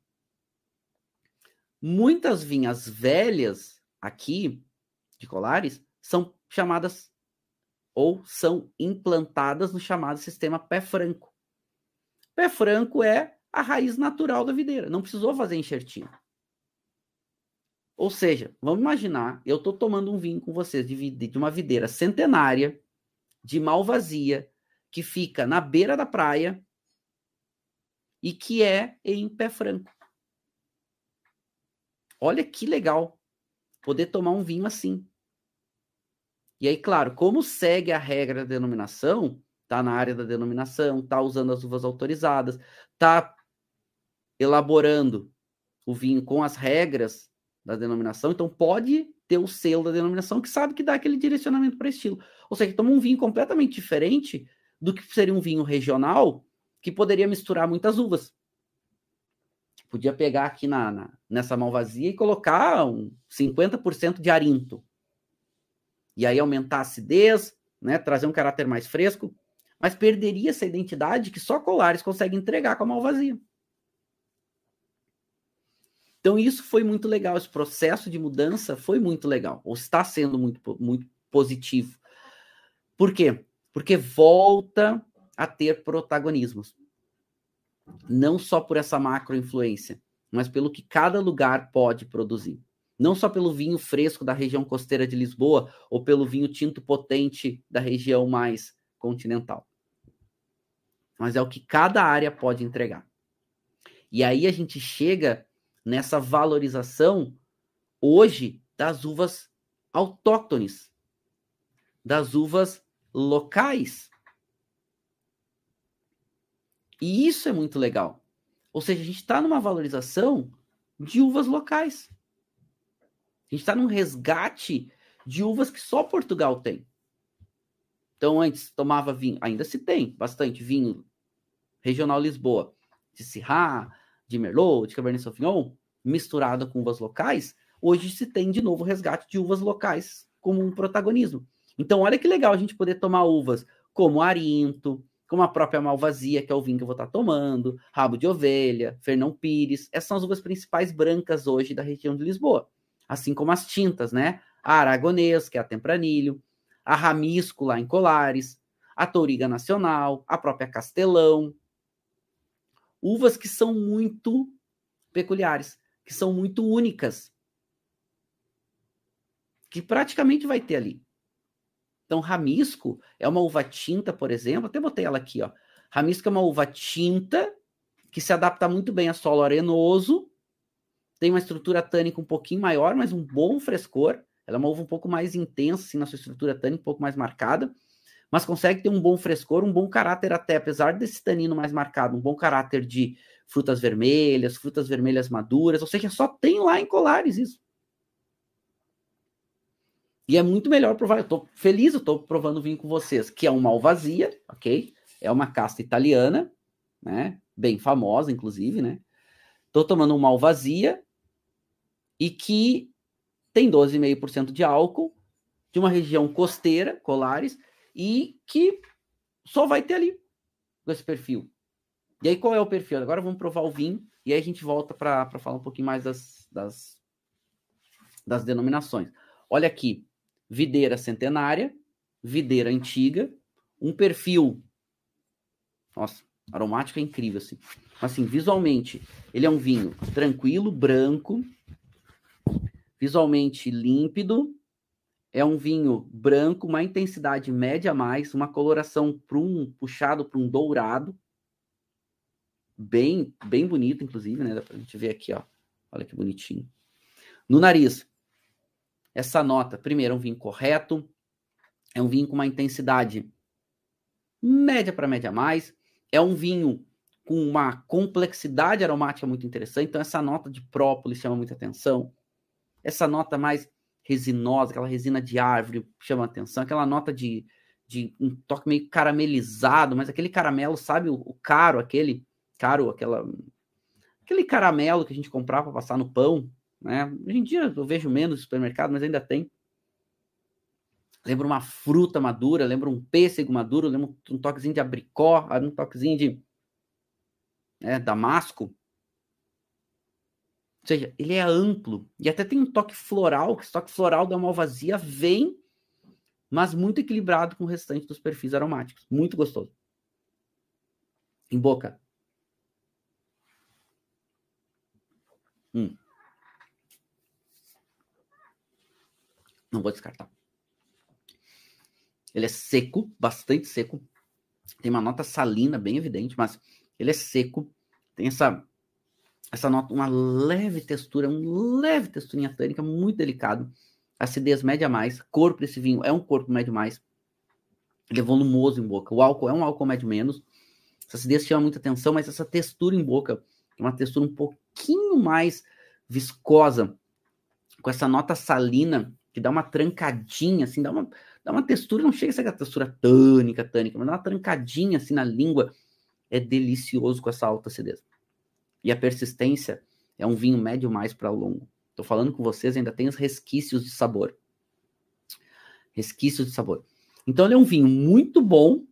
Muitas vinhas velhas aqui, de Colares, são chamadas ou são implantadas no chamado sistema pé franco. Pé franco é a raiz natural da videira, não precisou fazer enxertinho. Ou seja, vamos imaginar, eu estou tomando um vinho com vocês de uma videira centenária, de Malvasia, que fica na beira da praia e que é em pé franco. Olha que legal poder tomar um vinho assim. E aí, claro, como segue a regra da denominação, está na área da denominação, está usando as uvas autorizadas, está elaborando o vinho com as regras da denominação, então pode ter o selo da denominação que sabe que dá aquele direcionamento para estilo. Ou seja, toma um vinho completamente diferente do que seria um vinho regional que poderia misturar muitas uvas. Podia pegar aqui nessa Malvasia e colocar 50% de arinto. E aí aumentar a acidez, né, trazer um caráter mais fresco, mas perderia essa identidade que só Colares consegue entregar com a Malvasia. Então isso foi muito legal, esse processo de mudança foi muito legal, ou está sendo muito, muito positivo. Por quê? Porque volta a ter protagonismos. Não só por essa macro-influência, mas pelo que cada lugar pode produzir. Não só pelo vinho fresco da região costeira de Lisboa ou pelo vinho tinto potente da região mais continental. Mas é o que cada área pode entregar. E aí a gente chega nessa valorização hoje das uvas autóctones, das uvas locais. E isso é muito legal. Ou seja, a gente está numa valorização de uvas locais. A gente está num resgate de uvas que só Portugal tem. Então, antes tomava vinho, ainda se tem bastante vinho regional Lisboa, de Syrah, de Merlot, de Cabernet Sauvignon, misturado com uvas locais. Hoje se tem de novo o resgate de uvas locais como um protagonismo. Então, olha que legal a gente poder tomar uvas como Arinto, como a própria Malvasia, que é o vinho que eu vou estar tomando, Rabo de Ovelha, Fernão Pires. Essas são as uvas principais brancas hoje da região de Lisboa. Assim como as tintas, né? A Aragonês, que é a Tempranilho, a Ramisco, lá em Colares, a Touriga Nacional, a própria Castelão. Uvas que são muito peculiares, que são muito únicas, que praticamente vai ter ali. Então, Ramisco é uma uva tinta, por exemplo, até botei ela aqui, ó. Ramisco é uma uva tinta que se adapta muito bem a solo arenoso, tem uma estrutura tânica um pouquinho maior, mas um bom frescor, Ela é uma uva um pouco mais intensa, assim, na sua estrutura tânica, um pouco mais marcada, mas consegue ter um bom frescor, um bom caráter até, apesar desse tanino mais marcado, um bom caráter de frutas vermelhas maduras, ou seja, só tem lá em Colares isso. E é muito melhor provar. Eu tô feliz, eu tô provando vinho com vocês, que é uma Malvasia, ok? É uma casta italiana, né? Bem famosa, inclusive, né? Tô tomando uma Malvasia e que tem 12,5% de álcool, de uma região costeira, Colares, e que só vai ter ali com esse perfil. E aí, qual é o perfil? Agora vamos provar o vinho e aí a gente volta para falar um pouquinho mais das denominações. Olha aqui, videira centenária, videira antiga, um perfil, nossa, aromático é incrível, assim. Assim, visualmente, ele é um vinho tranquilo, branco, visualmente límpido, é um vinho branco, uma intensidade média a mais, uma coloração puxado para um dourado, bem bonito, inclusive, né? Dá pra gente ver aqui, ó. Olha que bonitinho. No nariz, essa nota, primeiro, é um vinho correto, é um vinho com uma intensidade média para média a mais, é um vinho com uma complexidade aromática muito interessante, então essa nota de própolis chama muita atenção, essa nota mais resinosa, aquela resina de árvore chama atenção, aquela nota de um toque meio caramelizado, mas aquele caramelo, sabe, o caro, aquele caramelo que a gente comprava para passar no pão, né? Hoje em dia eu vejo menos no supermercado, mas ainda tem. Lembra uma fruta madura, lembra um pêssego maduro, lembra um toquezinho de abricó, um toquezinho de damasco. Ou seja, ele é amplo. E até tem um toque floral, que esse toque floral da Malvasia vem, mas muito equilibrado com o restante dos perfis aromáticos. Muito gostoso. Em boca. Não vou descartar. Ele é seco, bastante seco. Tem uma nota salina bem evidente, mas ele é seco. Tem essa nota, uma leve texturinha tânica, muito delicado. Acidez média mais. Corpo desse vinho é um corpo médio mais. Ele é volumoso em boca. O álcool é um álcool médio menos. Essa acidez chama muita atenção, mas essa textura em boca é uma textura um pouquinho mais viscosa, com essa nota salina, que dá uma trancadinha, assim, dá uma textura, não chega a ser aquela textura tânica, mas dá uma trancadinha, assim, na língua. É delicioso com essa alta acidez. E a persistência é um vinho médio mais para longo. Tô falando com vocês, ainda tem os resquícios de sabor. Resquícios de sabor. Então, ele é um vinho muito bom,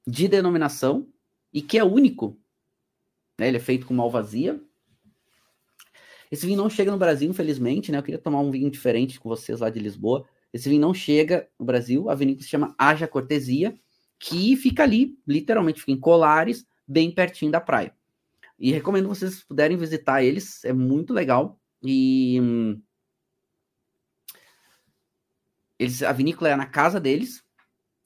de denominação, e que é único. Né? Ele é feito com Malvasia. Esse vinho não chega no Brasil, infelizmente, né? Eu queria tomar um vinho diferente com vocês lá de Lisboa. Esse vinho não chega no Brasil. A vinícola se chama Haja Cortesia, que fica ali, literalmente, fica em Colares, bem pertinho da praia. E recomendo vocês puderem visitar eles, é muito legal. E a vinícola é na casa deles,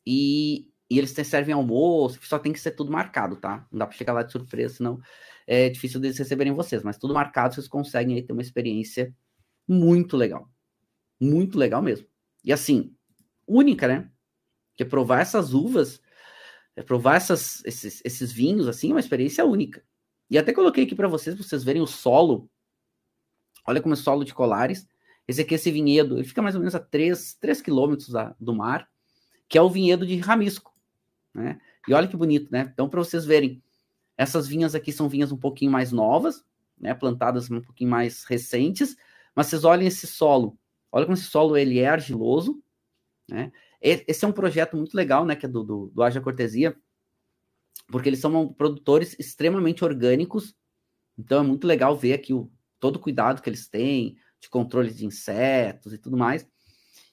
e eles servem almoço, só tem que ser tudo marcado, tá? Não dá para chegar lá de surpresa, senão é difícil deles receberem vocês, mas tudo marcado, vocês conseguem aí ter uma experiência muito legal mesmo. E assim, única, né? Porque provar essas uvas, provar esses vinhos, assim, é uma experiência única. E até coloquei aqui para vocês verem o solo. Olha como é o solo de Colares. Esse vinhedo, ele fica mais ou menos a 3 quilômetros do mar, que é o vinhedo de Ramisco, né? E olha que bonito, né? Então, para vocês verem, essas vinhas aqui são vinhas um pouquinho mais novas, né? Plantadas um pouquinho mais recentes, mas vocês olhem esse solo. Olha como esse solo ele é argiloso, né? Esse é um projeto muito legal, né? Que é do Haja Cortesia, porque eles são produtores extremamente orgânicos. Então, é muito legal ver aqui todo o cuidado que eles têm de controle de insetos e tudo mais.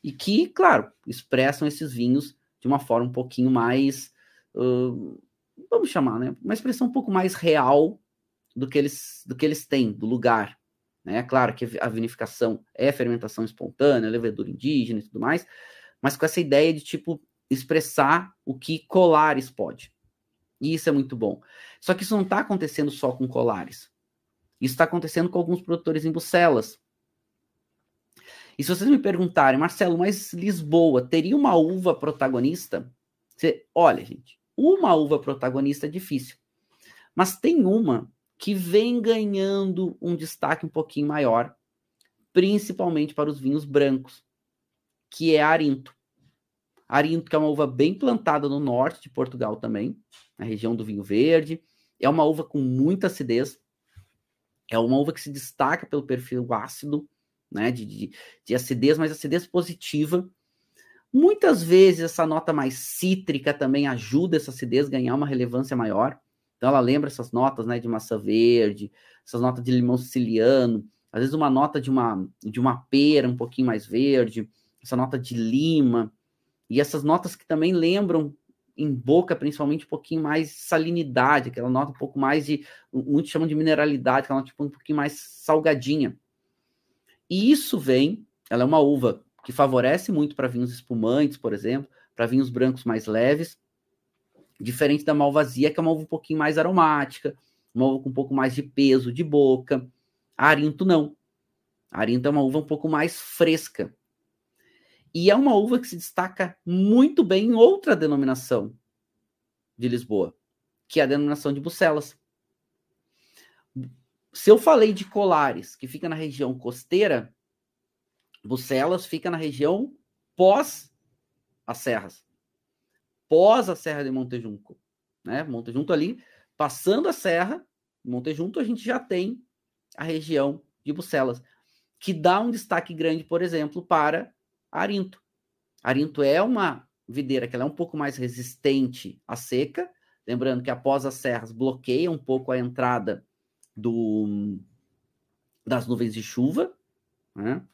E que, claro, expressam esses vinhos de uma forma um pouquinho mais, vamos chamar, né? Uma expressão um pouco mais real do que eles têm, do lugar. Né? Claro que a vinificação é fermentação espontânea, levedura indígena e tudo mais, mas com essa ideia de, tipo, expressar o que Colares pode. E isso é muito bom. Só que isso não está acontecendo só com Colares. Isso está acontecendo com alguns produtores em Bucelas. E se vocês me perguntarem, Marcelo, mas Lisboa teria uma uva protagonista? Olha, gente, uma uva protagonista é difícil. Mas tem uma que vem ganhando um destaque um pouquinho maior, principalmente para os vinhos brancos, que é a Arinto. Arinto, que é uma uva bem plantada no norte de Portugal também, na região do vinho verde. É uma uva com muita acidez. É uma uva que se destaca pelo perfil ácido, né, de acidez, mas acidez positiva. Muitas vezes essa nota mais cítrica também ajuda essa acidez a ganhar uma relevância maior. Então ela lembra essas notas, né, de maçã verde, essas notas de limão siciliano, às vezes uma nota de uma pera um pouquinho mais verde, essa nota de lima, e essas notas que também lembram em boca, principalmente, um pouquinho mais salinidade, aquela nota um pouco mais de, muitos chamam de mineralidade, aquela nota um pouquinho mais salgadinha. E isso ela é uma uva que favorece muito para vinhos espumantes, por exemplo, para vinhos brancos mais leves, diferente da Malvasia, que é uma uva um pouquinho mais aromática, uma uva com um pouco mais de peso de boca. A Arinto não. A Arinto é uma uva um pouco mais fresca. E é uma uva que se destaca muito bem em outra denominação de Lisboa, que é a denominação de Bucelas. Se eu falei de Colares, que fica na região costeira, Bucelas fica na região pós as serras. Pós a Serra de Montejunco. Né? Montejunto ali, passando a serra, Montejunto, a gente já tem a região de Bucelas, que dá um destaque grande, por exemplo, para Arinto. Arinto é uma videira que ela é um pouco mais resistente à seca, lembrando que após as serras bloqueia um pouco a entrada das nuvens de chuva, né?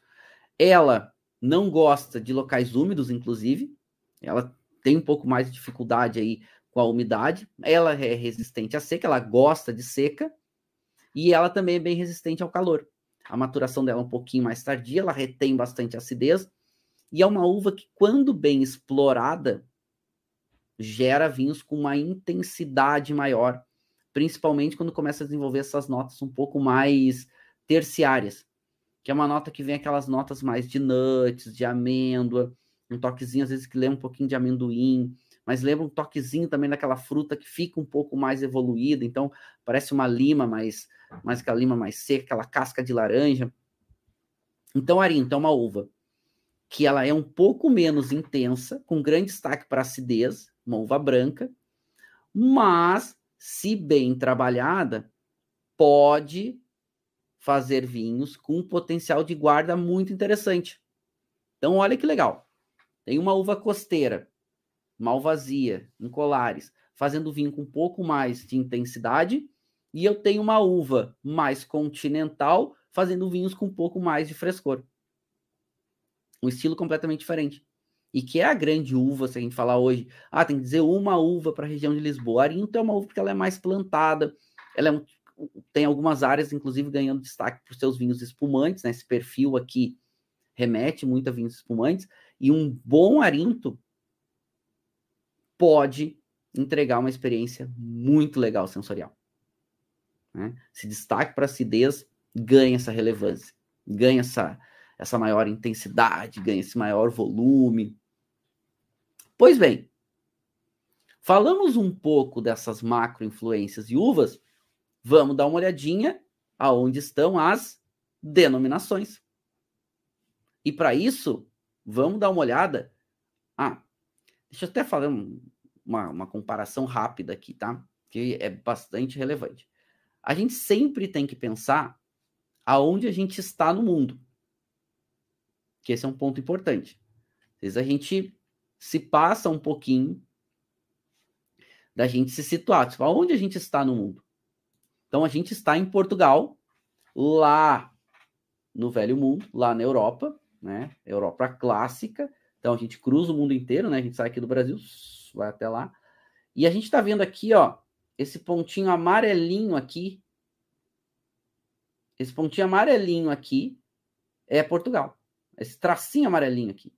Ela não gosta de locais úmidos, inclusive, ela tem um pouco mais de dificuldade aí com a umidade, ela é resistente à seca, ela gosta de seca, e ela também é bem resistente ao calor. A maturação dela é um pouquinho mais tardia, ela retém bastante acidez, e é uma uva que, quando bem explorada, gera vinhos com uma intensidade maior, principalmente quando começa a desenvolver essas notas um pouco mais terciárias, que é uma nota que vem aquelas notas mais de nuts, de amêndoa, um toquezinho às vezes que lembra um pouquinho de amendoim, mas lembra um toquezinho também daquela fruta que fica um pouco mais evoluída, então parece uma lima, mais aquela lima mais seca, aquela casca de laranja. Então, Arinto é uma uva que ela é um pouco menos intensa, com grande destaque para acidez, uma uva branca, mas, se bem trabalhada, pode fazer vinhos com um potencial de guarda muito interessante. Então, olha que legal. Tem uma uva costeira, Malvasia, em Colares, fazendo vinho com um pouco mais de intensidade, e eu tenho uma uva mais continental, fazendo vinhos com um pouco mais de frescor. Um estilo completamente diferente. E que é a grande uva, se a gente falar hoje, tem que dizer uma uva para a região de Lisboa. A Arinto é uma uva porque ela é mais plantada, ela tem algumas áreas, inclusive, ganhando destaque por seus vinhos espumantes, né? Esse perfil aqui remete muito a vinhos espumantes, e um bom Arinto pode entregar uma experiência muito legal sensorial. Né? Se destaque para acidez, ganha essa relevância, ganha essa maior intensidade, ganha esse maior volume. Pois bem, falamos um pouco dessas macro-influências de uvas, vamos dar uma olhadinha aonde estão as denominações. E para isso, vamos dar uma olhada. Deixa eu até fazer uma comparação rápida aqui, tá? Que é bastante relevante. A gente sempre tem que pensar aonde a gente está no mundo. Que esse é um ponto importante. Às vezes a gente se passa um pouquinho da gente se situar. Tipo, aonde a gente está no mundo? Então, a gente está em Portugal, lá no Velho Mundo, lá na Europa, né? Europa clássica. Então, a gente cruza o mundo inteiro, né? A gente sai aqui do Brasil, vai até lá. E a gente está vendo aqui, ó, esse pontinho amarelinho aqui. Esse pontinho amarelinho aqui é Portugal. Esse tracinho amarelinho aqui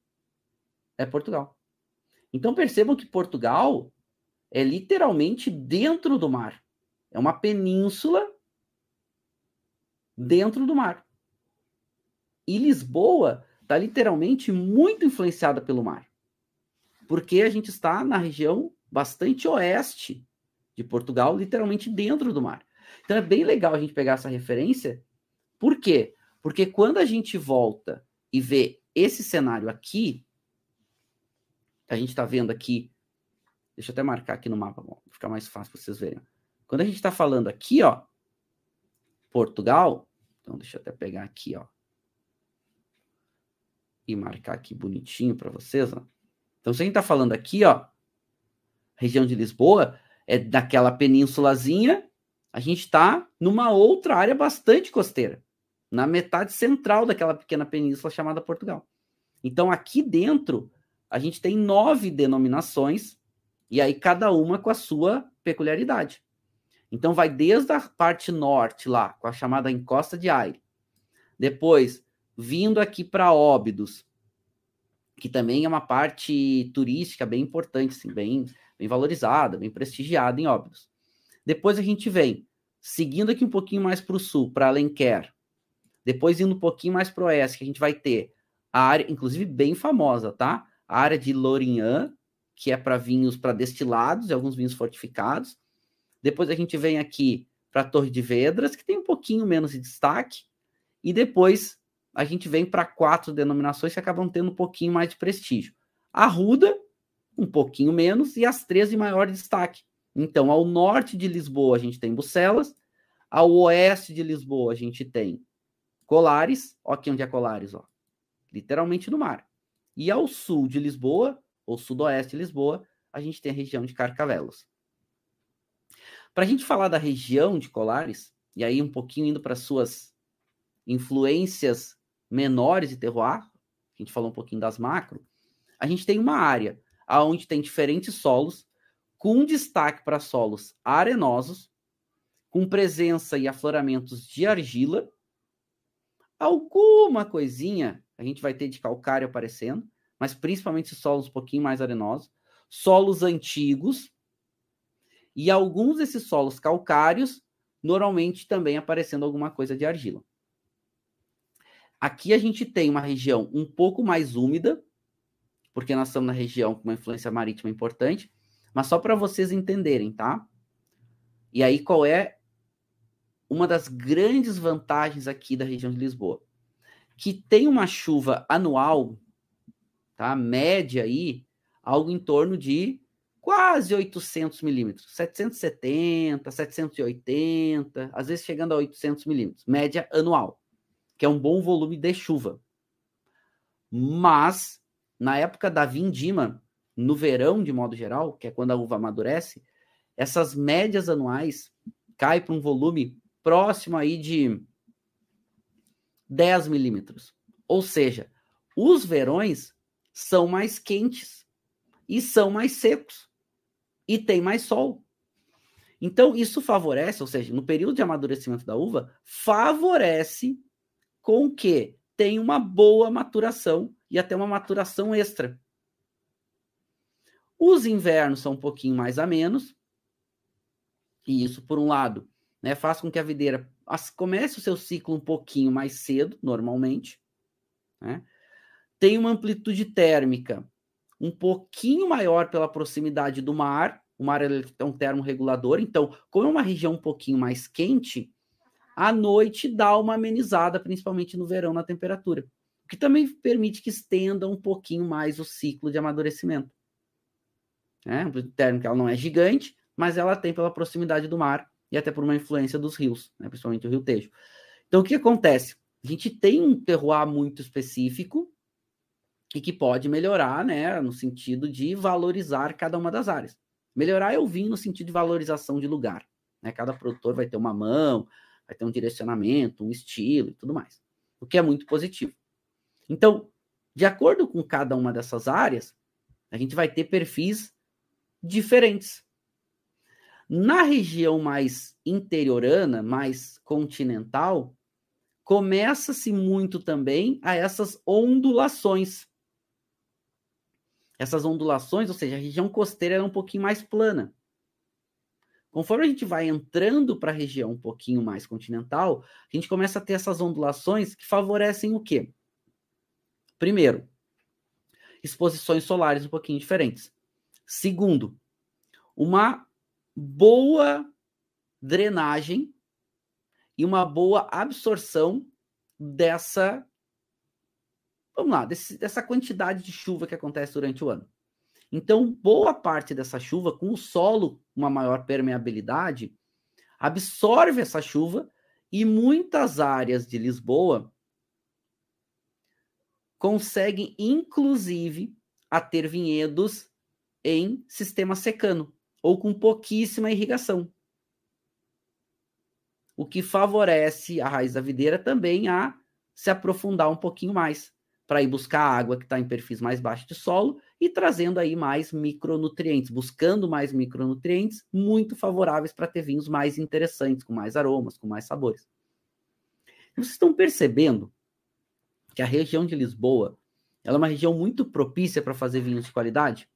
é Portugal. Então, percebam que Portugal é literalmente dentro do mar. É uma península dentro do mar. E Lisboa está literalmente muito influenciada pelo mar. Porque a gente está na região bastante oeste de Portugal, literalmente dentro do mar. Então é bem legal a gente pegar essa referência. Por quê? Porque quando a gente volta e vê esse cenário aqui, a gente está vendo aqui, deixa eu até marcar aqui no mapa, para ficar mais fácil para vocês verem. Quando a gente está falando aqui, ó, Portugal, então deixa eu até pegar aqui, ó, e marcar aqui bonitinho para vocês, ó. Então, se a gente está falando aqui, ó, região de Lisboa, é daquela penínsulazinha, a gente está numa outra área bastante costeira, na metade central daquela pequena península chamada Portugal. Então, aqui dentro, a gente tem 9 denominações, e aí cada uma com a sua peculiaridade. Então, vai desde a parte norte lá, com a chamada Encosta de Aire. Depois, vindo aqui para Óbidos, que também é uma parte turística bem importante, assim, bem valorizada, bem prestigiada em Óbidos. Depois a gente vem, seguindo aqui um pouquinho mais para o sul, para Alenquer. Depois indo um pouquinho mais para o oeste, que a gente vai ter a área, inclusive bem famosa, tá? A área de Lourinhã, que é para vinhos, para destilados e alguns vinhos fortificados. Depois a gente vem aqui para a Torre de Vedras, que tem um pouquinho menos de destaque. E depois a gente vem para 4 denominações que acabam tendo um pouquinho mais de prestígio. Arruda, um pouquinho menos, e as 3 de maior destaque. Então, ao norte de Lisboa, a gente tem Bucelas. Ao oeste de Lisboa, a gente tem Colares. Ó aqui onde é Colares, ó. Literalmente no mar. E ao sul de Lisboa, ou sudoeste de Lisboa, a gente tem a região de Carcavelos. Para a gente falar da região de Colares, e aí um pouquinho indo para suas influências menores de terroir, a gente falou um pouquinho das macro, a gente tem uma área onde tem diferentes solos, com destaque para solos arenosos, com presença e afloramentos de argila, alguma coisinha a gente vai ter de calcário aparecendo, mas principalmente solos um pouquinho mais arenosos, solos antigos, e alguns desses solos calcários, normalmente também aparecendo alguma coisa de argila. Aqui a gente tem uma região um pouco mais úmida, porque nós estamos na região com uma influência marítima importante, mas só para vocês entenderem, tá? E aí qual é uma das grandes vantagens aqui da região de Lisboa? Que tem uma chuva anual, tá? Média aí, algo em torno de quase 800 milímetros, 770, 780, às vezes chegando a 800 milímetros, média anual, que é um bom volume de chuva. Mas, na época da vindima, no verão, de modo geral, que é quando a uva amadurece, essas médias anuais caem para um volume próximo aí de 10 milímetros. Ou seja, os verões são mais quentes e são mais secos e tem mais sol. Então, isso favorece, ou seja, no período de amadurecimento da uva, favorece com que tenha uma boa maturação e até uma maturação extra. Os invernos são um pouquinho mais amenos, e isso, por um lado, né, faz com que a videira comece o seu ciclo um pouquinho mais cedo, normalmente, né? Tem uma amplitude térmica um pouquinho maior pela proximidade do mar. O mar é um termorregulador, então, como é uma região um pouquinho mais quente, à noite dá uma amenizada, principalmente no verão, na temperatura, o que também permite que estenda um pouquinho mais o ciclo de amadurecimento. A amplitude térmica ela não é gigante, mas ela tem pela proximidade do mar e até por uma influência dos rios, né, principalmente o Rio Tejo. Então, o que acontece? A gente tem um terroir muito específico e que pode melhorar, né, no sentido de valorizar cada uma das áreas. Melhorar eu vim no sentido de valorização de lugar, né? Cada produtor vai ter uma mão, vai ter um direcionamento, um estilo e tudo mais, o que é muito positivo. Então, de acordo com cada uma dessas áreas, a gente vai ter perfis diferentes. Na região mais interiorana, mais continental, começa-se muito também a essas ondulações. Essas ondulações, ou seja, a região costeira é um pouquinho mais plana. Conforme a gente vai entrando para a região um pouquinho mais continental, a gente começa a ter essas ondulações que favorecem o quê? Primeiro, exposições solares um pouquinho diferentes. Segundo, uma boa drenagem e uma boa absorção dessa quantidade de chuva que acontece durante o ano. Então, boa parte dessa chuva, com o solo, uma maior permeabilidade, absorve essa chuva e muitas áreas de Lisboa conseguem, inclusive, a ter vinhedos em sistema secano ou com pouquíssima irrigação. O que favorece a raiz da videira também a se aprofundar um pouquinho mais, para ir buscar a água que está em perfis mais baixos de solo e trazendo aí mais micronutrientes, buscando mais micronutrientes muito favoráveis para ter vinhos mais interessantes, com mais aromas, com mais sabores. Vocês estão percebendo que a região de Lisboa ela é uma região muito propícia para fazer vinhos de qualidade?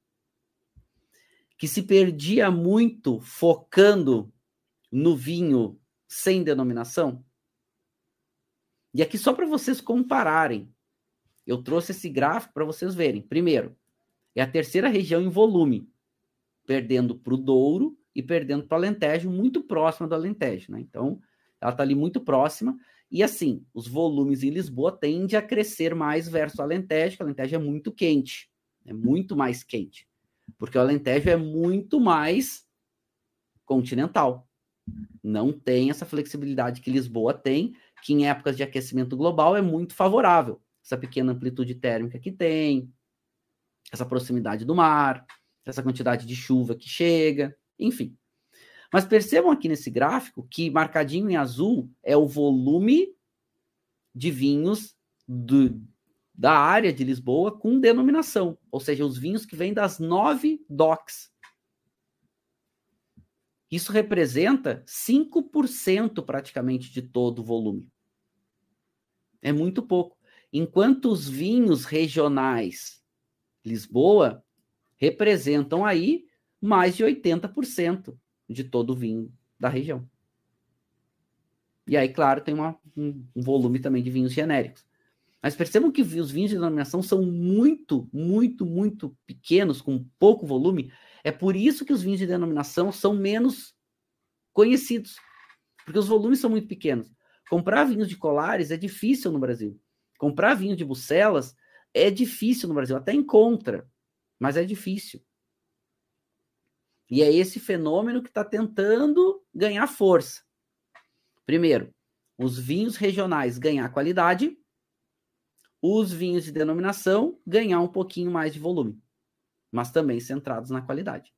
Que se perdia muito focando no vinho sem denominação? E aqui só para vocês compararem, eu trouxe esse gráfico para vocês verem. Primeiro, é a terceira região em volume, perdendo para o Douro e perdendo para o Alentejo, muito próxima do Alentejo, né? Então, ela está ali muito próxima. E assim, os volumes em Lisboa tendem a crescer mais versus o Alentejo, que o Alentejo é muito quente, é muito mais quente, porque o Alentejo é muito mais continental. Não tem essa flexibilidade que Lisboa tem, que em épocas de aquecimento global é muito favorável. Essa pequena amplitude térmica que tem, essa proximidade do mar, essa quantidade de chuva que chega, enfim. Mas percebam aqui nesse gráfico que marcadinho em azul é o volume de vinhos da área de Lisboa com denominação, ou seja, os vinhos que vêm das 9 DOCs. Isso representa 5% praticamente de todo o volume. É muito pouco. Enquanto os vinhos regionais Lisboa representam aí mais de 80% de todo o vinho da região. E aí, claro, tem um volume também de vinhos genéricos. Mas percebam que os vinhos de denominação são muito, muito, muito pequenos, com pouco volume. É por isso que os vinhos de denominação são menos conhecidos, porque os volumes são muito pequenos. Comprar vinhos de Colares é difícil no Brasil. Comprar vinho de Bucelas é difícil no Brasil, até encontra, mas é difícil. E é esse fenômeno que está tentando ganhar força. Primeiro, os vinhos regionais ganhar qualidade, os vinhos de denominação ganhar um pouquinho mais de volume, mas também centrados na qualidade,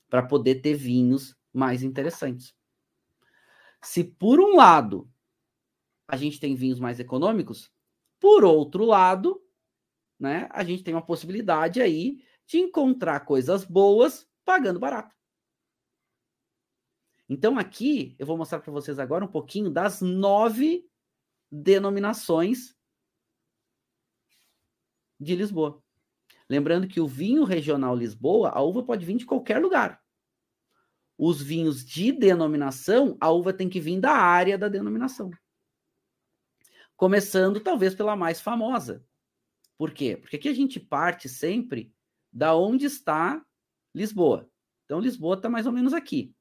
para poder ter vinhos mais interessantes. Se por um lado a gente tem vinhos mais econômicos, por outro lado, né, a gente tem uma possibilidade aí de encontrar coisas boas pagando barato. Então aqui eu vou mostrar para vocês agora um pouquinho das 9 denominações de Lisboa. Lembrando que o vinho regional Lisboa, a uva pode vir de qualquer lugar. Os vinhos de denominação, a uva tem que vir da área da denominação. Começando talvez pela mais famosa. Por quê? Porque aqui a gente parte sempre da onde está Lisboa. Então Lisboa está mais ou menos aqui.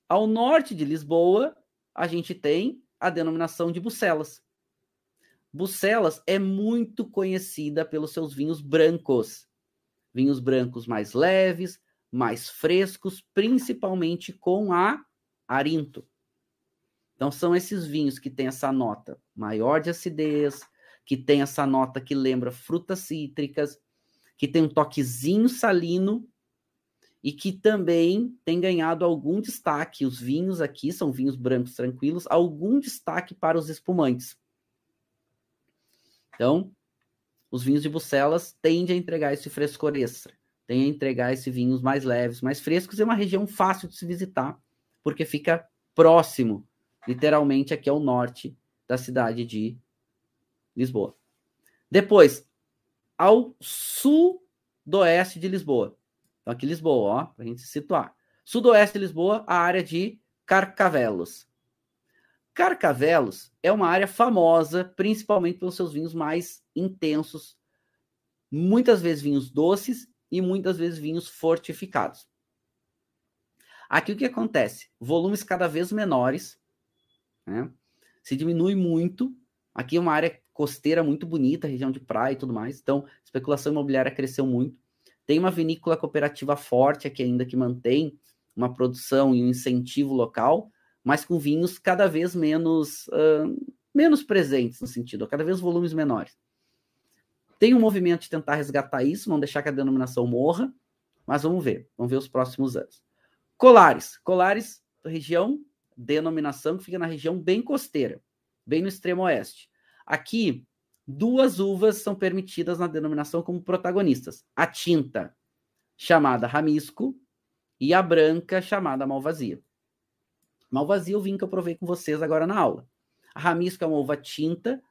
Ao norte de Lisboa, a gente tem a denominação de Bucelas. Bucelas é muito conhecida pelos seus vinhos brancos. Vinhos brancos mais leves, mais frescos, principalmente com a Arinto. Então, são esses vinhos que têm essa nota maior de acidez, que tem essa nota que lembra frutas cítricas, que tem um toquezinho salino e que também tem ganhado algum destaque. Os vinhos aqui são vinhos brancos tranquilos, algum destaque para os espumantes. Então, os vinhos de Bucelas tendem a entregar esse frescor extra, tendem a entregar esses vinhos mais leves, mais frescos, e é uma região fácil de se visitar, porque fica próximo, literalmente aqui ao norte da cidade de Lisboa. Depois, ao sudoeste de Lisboa. Então, aqui Lisboa, ó, para a gente se situar. Sudoeste de Lisboa, a área de Carcavelos. Carcavelos é uma área famosa, principalmente pelos seus vinhos mais intensos, muitas vezes vinhos doces e muitas vezes vinhos fortificados. Aqui o que acontece? Volumes cada vez menores, né? Se diminui muito. Aqui é uma área costeira muito bonita, região de praia e tudo mais. Então, a especulação imobiliária cresceu muito. Tem uma vinícola cooperativa forte aqui ainda que mantém uma produção e um incentivo local, mas com vinhos cada vez menos presentes no sentido, cada vez volumes menores. Tem um movimento de tentar resgatar isso, não deixar que a denominação morra, mas vamos ver os próximos anos. Colares, região, denominação que fica na região bem costeira, bem no extremo oeste. Aqui, 2 uvas são permitidas na denominação como protagonistas. A tinta, chamada Ramisco, e a branca, chamada Malvasia. Malvasia é o vinho que eu provei com vocês agora na aula. A Ramisco é uma uva tinta,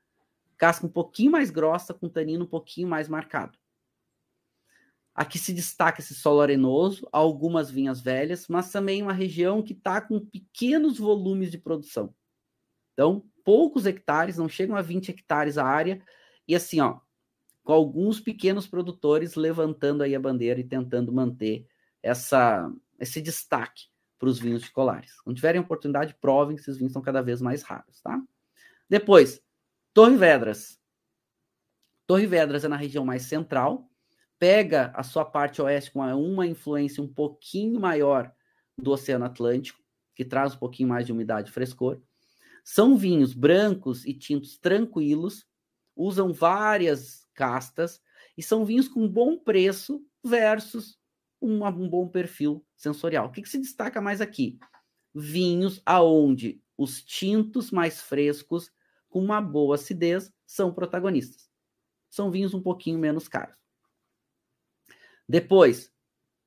casca um pouquinho mais grossa, com tanino um pouquinho mais marcado. Aqui se destaca esse solo arenoso, algumas vinhas velhas, mas também uma região que está com pequenos volumes de produção. Então, poucos hectares, não chegam a 20 hectares a área, e assim, ó, com alguns pequenos produtores levantando aí a bandeira e tentando manter esse destaque para os vinhos de Colares. Quando tiverem oportunidade, provem que esses vinhos são cada vez mais raros, tá? Depois, Torre Vedras. Torre Vedras é na região mais central, pega a sua parte oeste com uma influência um pouquinho maior do Oceano Atlântico, que traz um pouquinho mais de umidade e frescor. São vinhos brancos e tintos tranquilos, usam várias castas, e são vinhos com bom preço versus um bom perfil sensorial. O que se destaca mais aqui? Vinhos aonde os tintos mais frescos, com uma boa acidez, são protagonistas. São vinhos um pouquinho menos caros. Depois,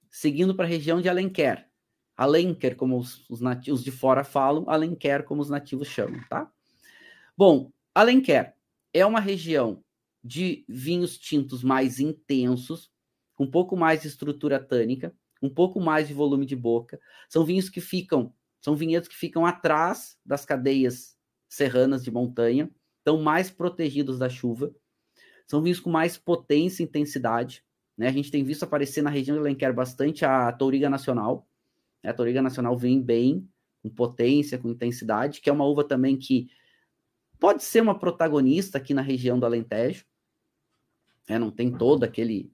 seguindo para a região de Alenquer. Alenquer, como os nativos de fora falam, Alenquer, como os nativos chamam, tá? Bom, Alenquer é uma região de vinhos tintos mais intensos, com um pouco mais de estrutura tânica, um pouco mais de volume de boca. São vinhedos que ficam atrás das cadeias serranas de montanha, estão mais protegidos da chuva. São vinhos com mais potência e intensidade, né? A gente tem visto aparecer na região de Alenquer bastante a Touriga Nacional. A Touriga Nacional vem bem, com potência, com intensidade, que é uma uva também que pode ser uma protagonista aqui na região do Alentejo. Não tem todo aquele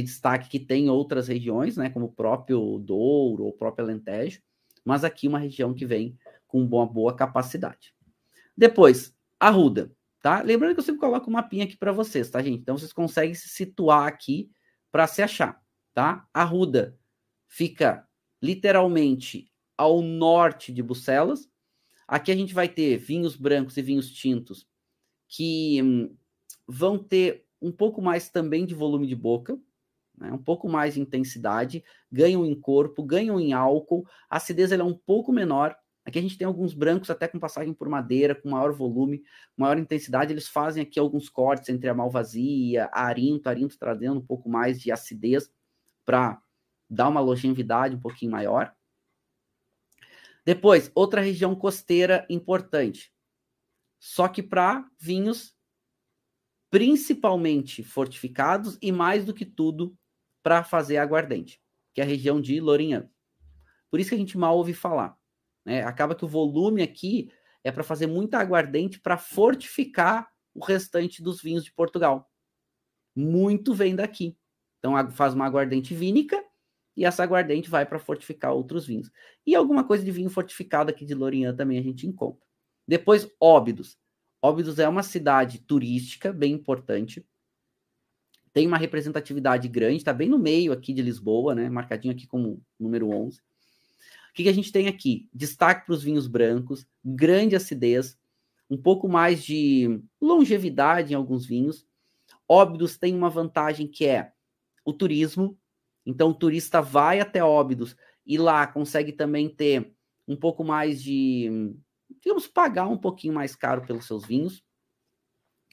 destaque que tem em outras regiões, né, como o próprio Douro ou o próprio Alentejo, mas aqui uma região que vem com uma boa capacidade. Depois, Arruda, tá? Lembrando que eu sempre coloco um mapinha aqui para vocês, tá, gente? Então vocês conseguem se situar aqui para se achar, tá? Arruda fica literalmente ao norte de Bucelas. Aqui a gente vai ter vinhos brancos e vinhos tintos que vão ter um pouco mais também de volume de boca, né? Um pouco mais de intensidade, ganham em corpo, ganham em álcool, a acidez ela é um pouco menor. Aqui a gente tem alguns brancos até com passagem por madeira, com maior volume, maior intensidade. Eles fazem aqui alguns cortes entre a Malvasia, a Arinto trazendo um pouco mais de acidez para dar uma longevidade um pouquinho maior. Depois, outra região costeira importante, só que para vinhos principalmente fortificados e mais do que tudo para fazer aguardente, que é a região de Lourinhã. Por isso que a gente mal ouve falar, né? Acaba que o volume aqui é para fazer muita aguardente para fortificar o restante dos vinhos de Portugal. Muito vem daqui. Então faz uma aguardente vínica e essa aguardente vai para fortificar outros vinhos. E alguma coisa de vinho fortificado aqui de Lourinhã também a gente encontra. Depois, Óbidos. Óbidos é uma cidade turística bem importante. Tem uma representatividade grande, está bem no meio aqui de Lisboa, né? Marcadinho aqui como número 11. O que a gente tem aqui? Destaque para os vinhos brancos, grande acidez, um pouco mais de longevidade em alguns vinhos. Óbidos tem uma vantagem que é o turismo. Então, o turista vai até Óbidos e lá consegue também ter um pouco mais de, digamos, pagar um pouquinho mais caro pelos seus vinhos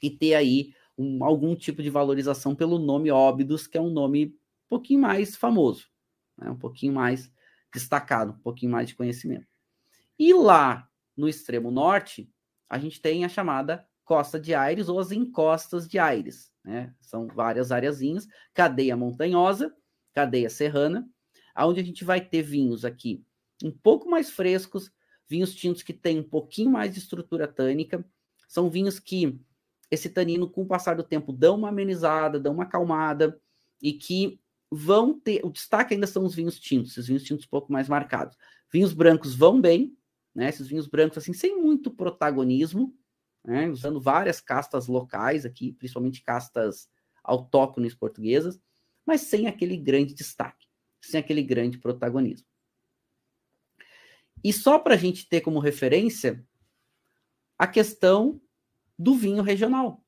e ter aí algum tipo de valorização pelo nome Óbidos, que é um nome um pouquinho mais famoso, né? Um pouquinho mais destacado, um pouquinho mais de conhecimento. E lá, no extremo norte, a gente tem a chamada Costa de Aires ou as encostas de Aires, né? São várias areazinhas, cadeia montanhosa, cadeia serrana, onde a gente vai ter vinhos aqui um pouco mais frescos, vinhos tintos que têm um pouquinho mais de estrutura tânica, são vinhos que esse tanino, com o passar do tempo, dão uma amenizada, dão uma acalmada, e que vão ter... O destaque ainda são os vinhos tintos, esses vinhos tintos um pouco mais marcados. Vinhos brancos vão bem, né? Esses vinhos brancos, assim, sem muito protagonismo, né? Usando várias castas locais aqui, principalmente castas autóctones portuguesas, mas sem aquele grande destaque, sem aquele grande protagonismo. E só para a gente ter como referência a questão do vinho regional.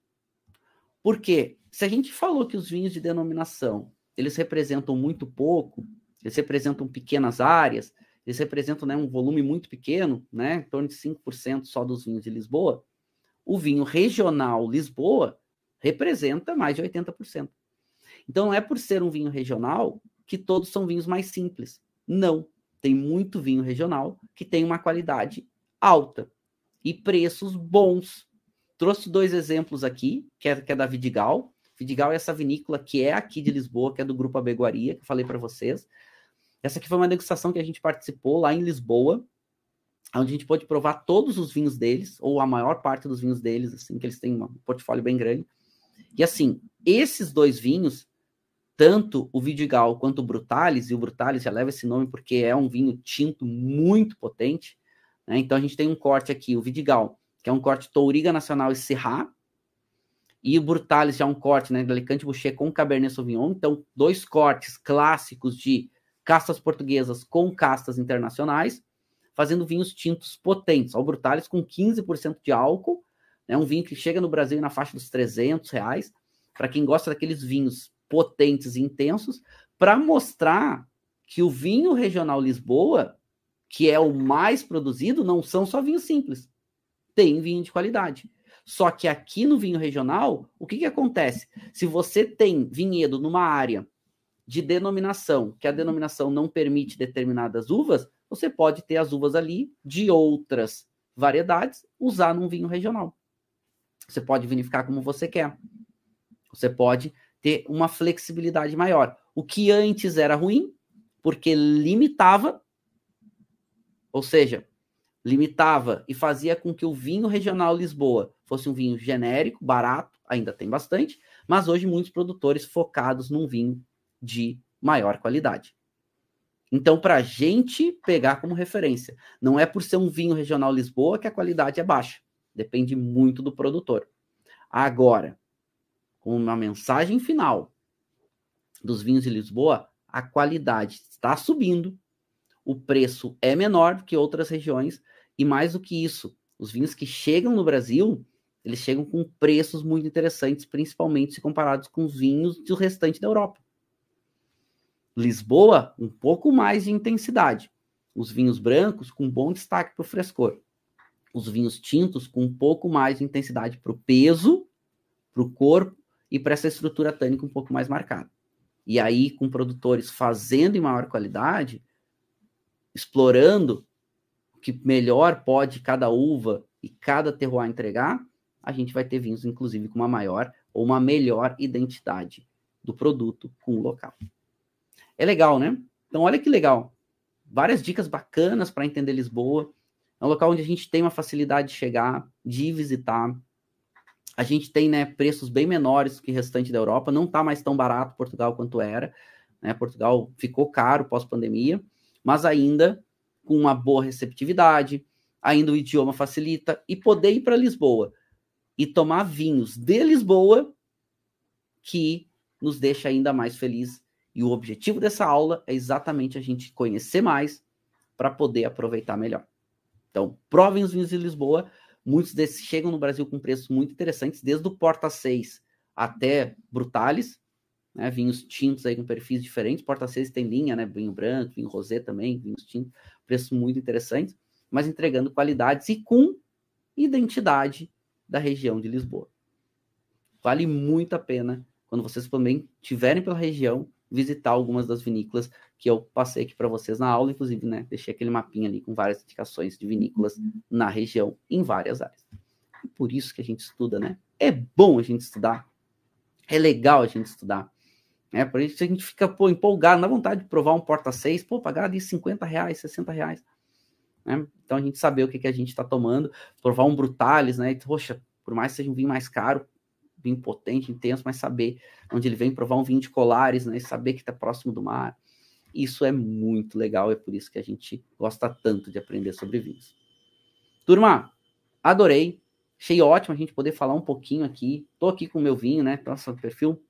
Porque se a gente falou que os vinhos de denominação, eles representam muito pouco, eles representam pequenas áreas, eles representam, né, um volume muito pequeno, né, em torno de 5% só dos vinhos de Lisboa, o vinho regional Lisboa representa mais de 80%. Então, não é por ser um vinho regional que todos são vinhos mais simples. Não. Tem muito vinho regional que tem uma qualidade alta e preços bons. Trouxe 2 exemplos aqui, que é da Vidigal. Vidigal é essa vinícola que é aqui de Lisboa, que é do Grupo Abegoaria, que eu falei para vocês. Essa aqui foi uma degustação que a gente participou lá em Lisboa, onde a gente pôde provar todos os vinhos deles, ou a maior parte dos vinhos deles, assim, que eles têm um portfólio bem grande. E assim, esses 2 vinhos, tanto o Vidigal quanto o Brutalis, e o Brutalis já leva esse nome porque é um vinho tinto muito potente, né? Então a gente tem um corte aqui, o Vidigal, que é um corte Touriga Nacional e Syrah, e o Brutalis já é um corte, né, de Alicante Bouschet com Cabernet Sauvignon. Então 2 cortes clássicos de castas portuguesas com castas internacionais, fazendo vinhos tintos potentes. O Brutalis com 15% de álcool, né, um vinho que chega no Brasil na faixa dos R$300, para quem gosta daqueles vinhos potentes e intensos, para mostrar que o vinho regional Lisboa, que é o mais produzido, não são só vinhos simples. Tem vinho de qualidade. Só que aqui no vinho regional, o que acontece? Se você tem vinhedo numa área de denominação, que a denominação não permite determinadas uvas, você pode ter as uvas ali de outras variedades, usar num vinho regional. Você pode vinificar como você quer. Você pode ter uma flexibilidade maior. O que antes era ruim, porque limitava, ou seja, limitava e fazia com que o vinho regional Lisboa fosse um vinho genérico, barato, ainda tem bastante, mas hoje muitos produtores focados num vinho de maior qualidade. Então, para a gente pegar como referência, não é por ser um vinho regional Lisboa que a qualidade é baixa. Depende muito do produtor. Agora, com uma mensagem final dos vinhos de Lisboa, a qualidade está subindo, o preço é menor do que outras regiões, e mais do que isso, os vinhos que chegam no Brasil, eles chegam com preços muito interessantes, principalmente se comparados com os vinhos do restante da Europa. Lisboa, um pouco mais de intensidade. Os vinhos brancos com bom destaque para o frescor. Os vinhos tintos com um pouco mais de intensidade para o peso, para o corpo e para essa estrutura tânica um pouco mais marcada. E aí, com produtores fazendo em maior qualidade, explorando o que melhor pode cada uva e cada terroir entregar, a gente vai ter vinhos, inclusive, com uma maior ou uma melhor identidade do produto com o local. É legal, né? Então, olha que legal. Várias dicas bacanas para entender Lisboa. É um local onde a gente tem uma facilidade de chegar, de visitar. A gente tem, né, preços bem menores que o restante da Europa. Não está mais tão barato Portugal quanto era. Né? Portugal ficou caro pós-pandemia, mas ainda com uma boa receptividade, ainda o idioma facilita. E poder ir para Lisboa e tomar vinhos de Lisboa que nos deixa ainda mais felizes. E o objetivo dessa aula é exatamente a gente conhecer mais para poder aproveitar melhor. Então, provem os vinhos de Lisboa. Muitos desses chegam no Brasil com preços muito interessantes, desde o Porta 6 até Brutalis, né? Vinhos tintos aí com perfis diferentes. Porta 6 tem linha, né? Vinho branco, vinho rosé também, vinhos tintos, preços muito interessantes, mas entregando qualidades e com identidade da região de Lisboa. Vale muito a pena, quando vocês também estiverem pela região, visitar algumas das vinícolas que eu passei aqui para vocês na aula, inclusive, né, deixei aquele mapinha ali com várias indicações de vinícolas na região, em várias áreas. É por isso que a gente estuda, né? É bom a gente estudar, é legal a gente estudar. Por isso a gente fica empolgado, na vontade de provar um Porta 6, pagar ali R$50, R$60. Né? Então a gente saber o que a gente está tomando, provar um Brutalis, né? Poxa, por mais que seja um vinho mais caro, vinho potente, intenso, mas saber onde ele vem, provar um vinho de Colares, né? E saber que está próximo do mar. Isso é muito legal, é por isso que a gente gosta tanto de aprender sobre vinhos. Turma, adorei, achei ótimo a gente poder falar um pouquinho aqui. Tô aqui com o meu vinho, né? Nossa, o perfil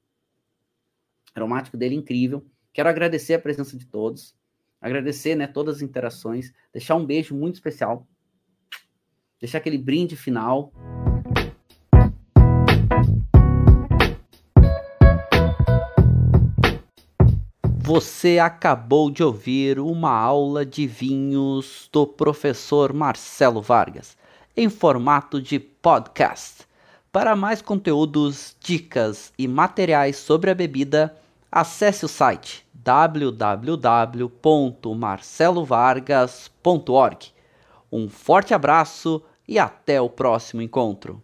aromático dele incrível. Quero agradecer a presença de todos, agradecer, né, todas as interações, deixar um beijo muito especial, deixar aquele brinde final. Você acabou de ouvir uma aula de vinhos do professor Marcelo Vargas, em formato de podcast. Para mais conteúdos, dicas e materiais sobre a bebida, acesse o site www.marcelovargas.org. Um forte abraço e até o próximo encontro.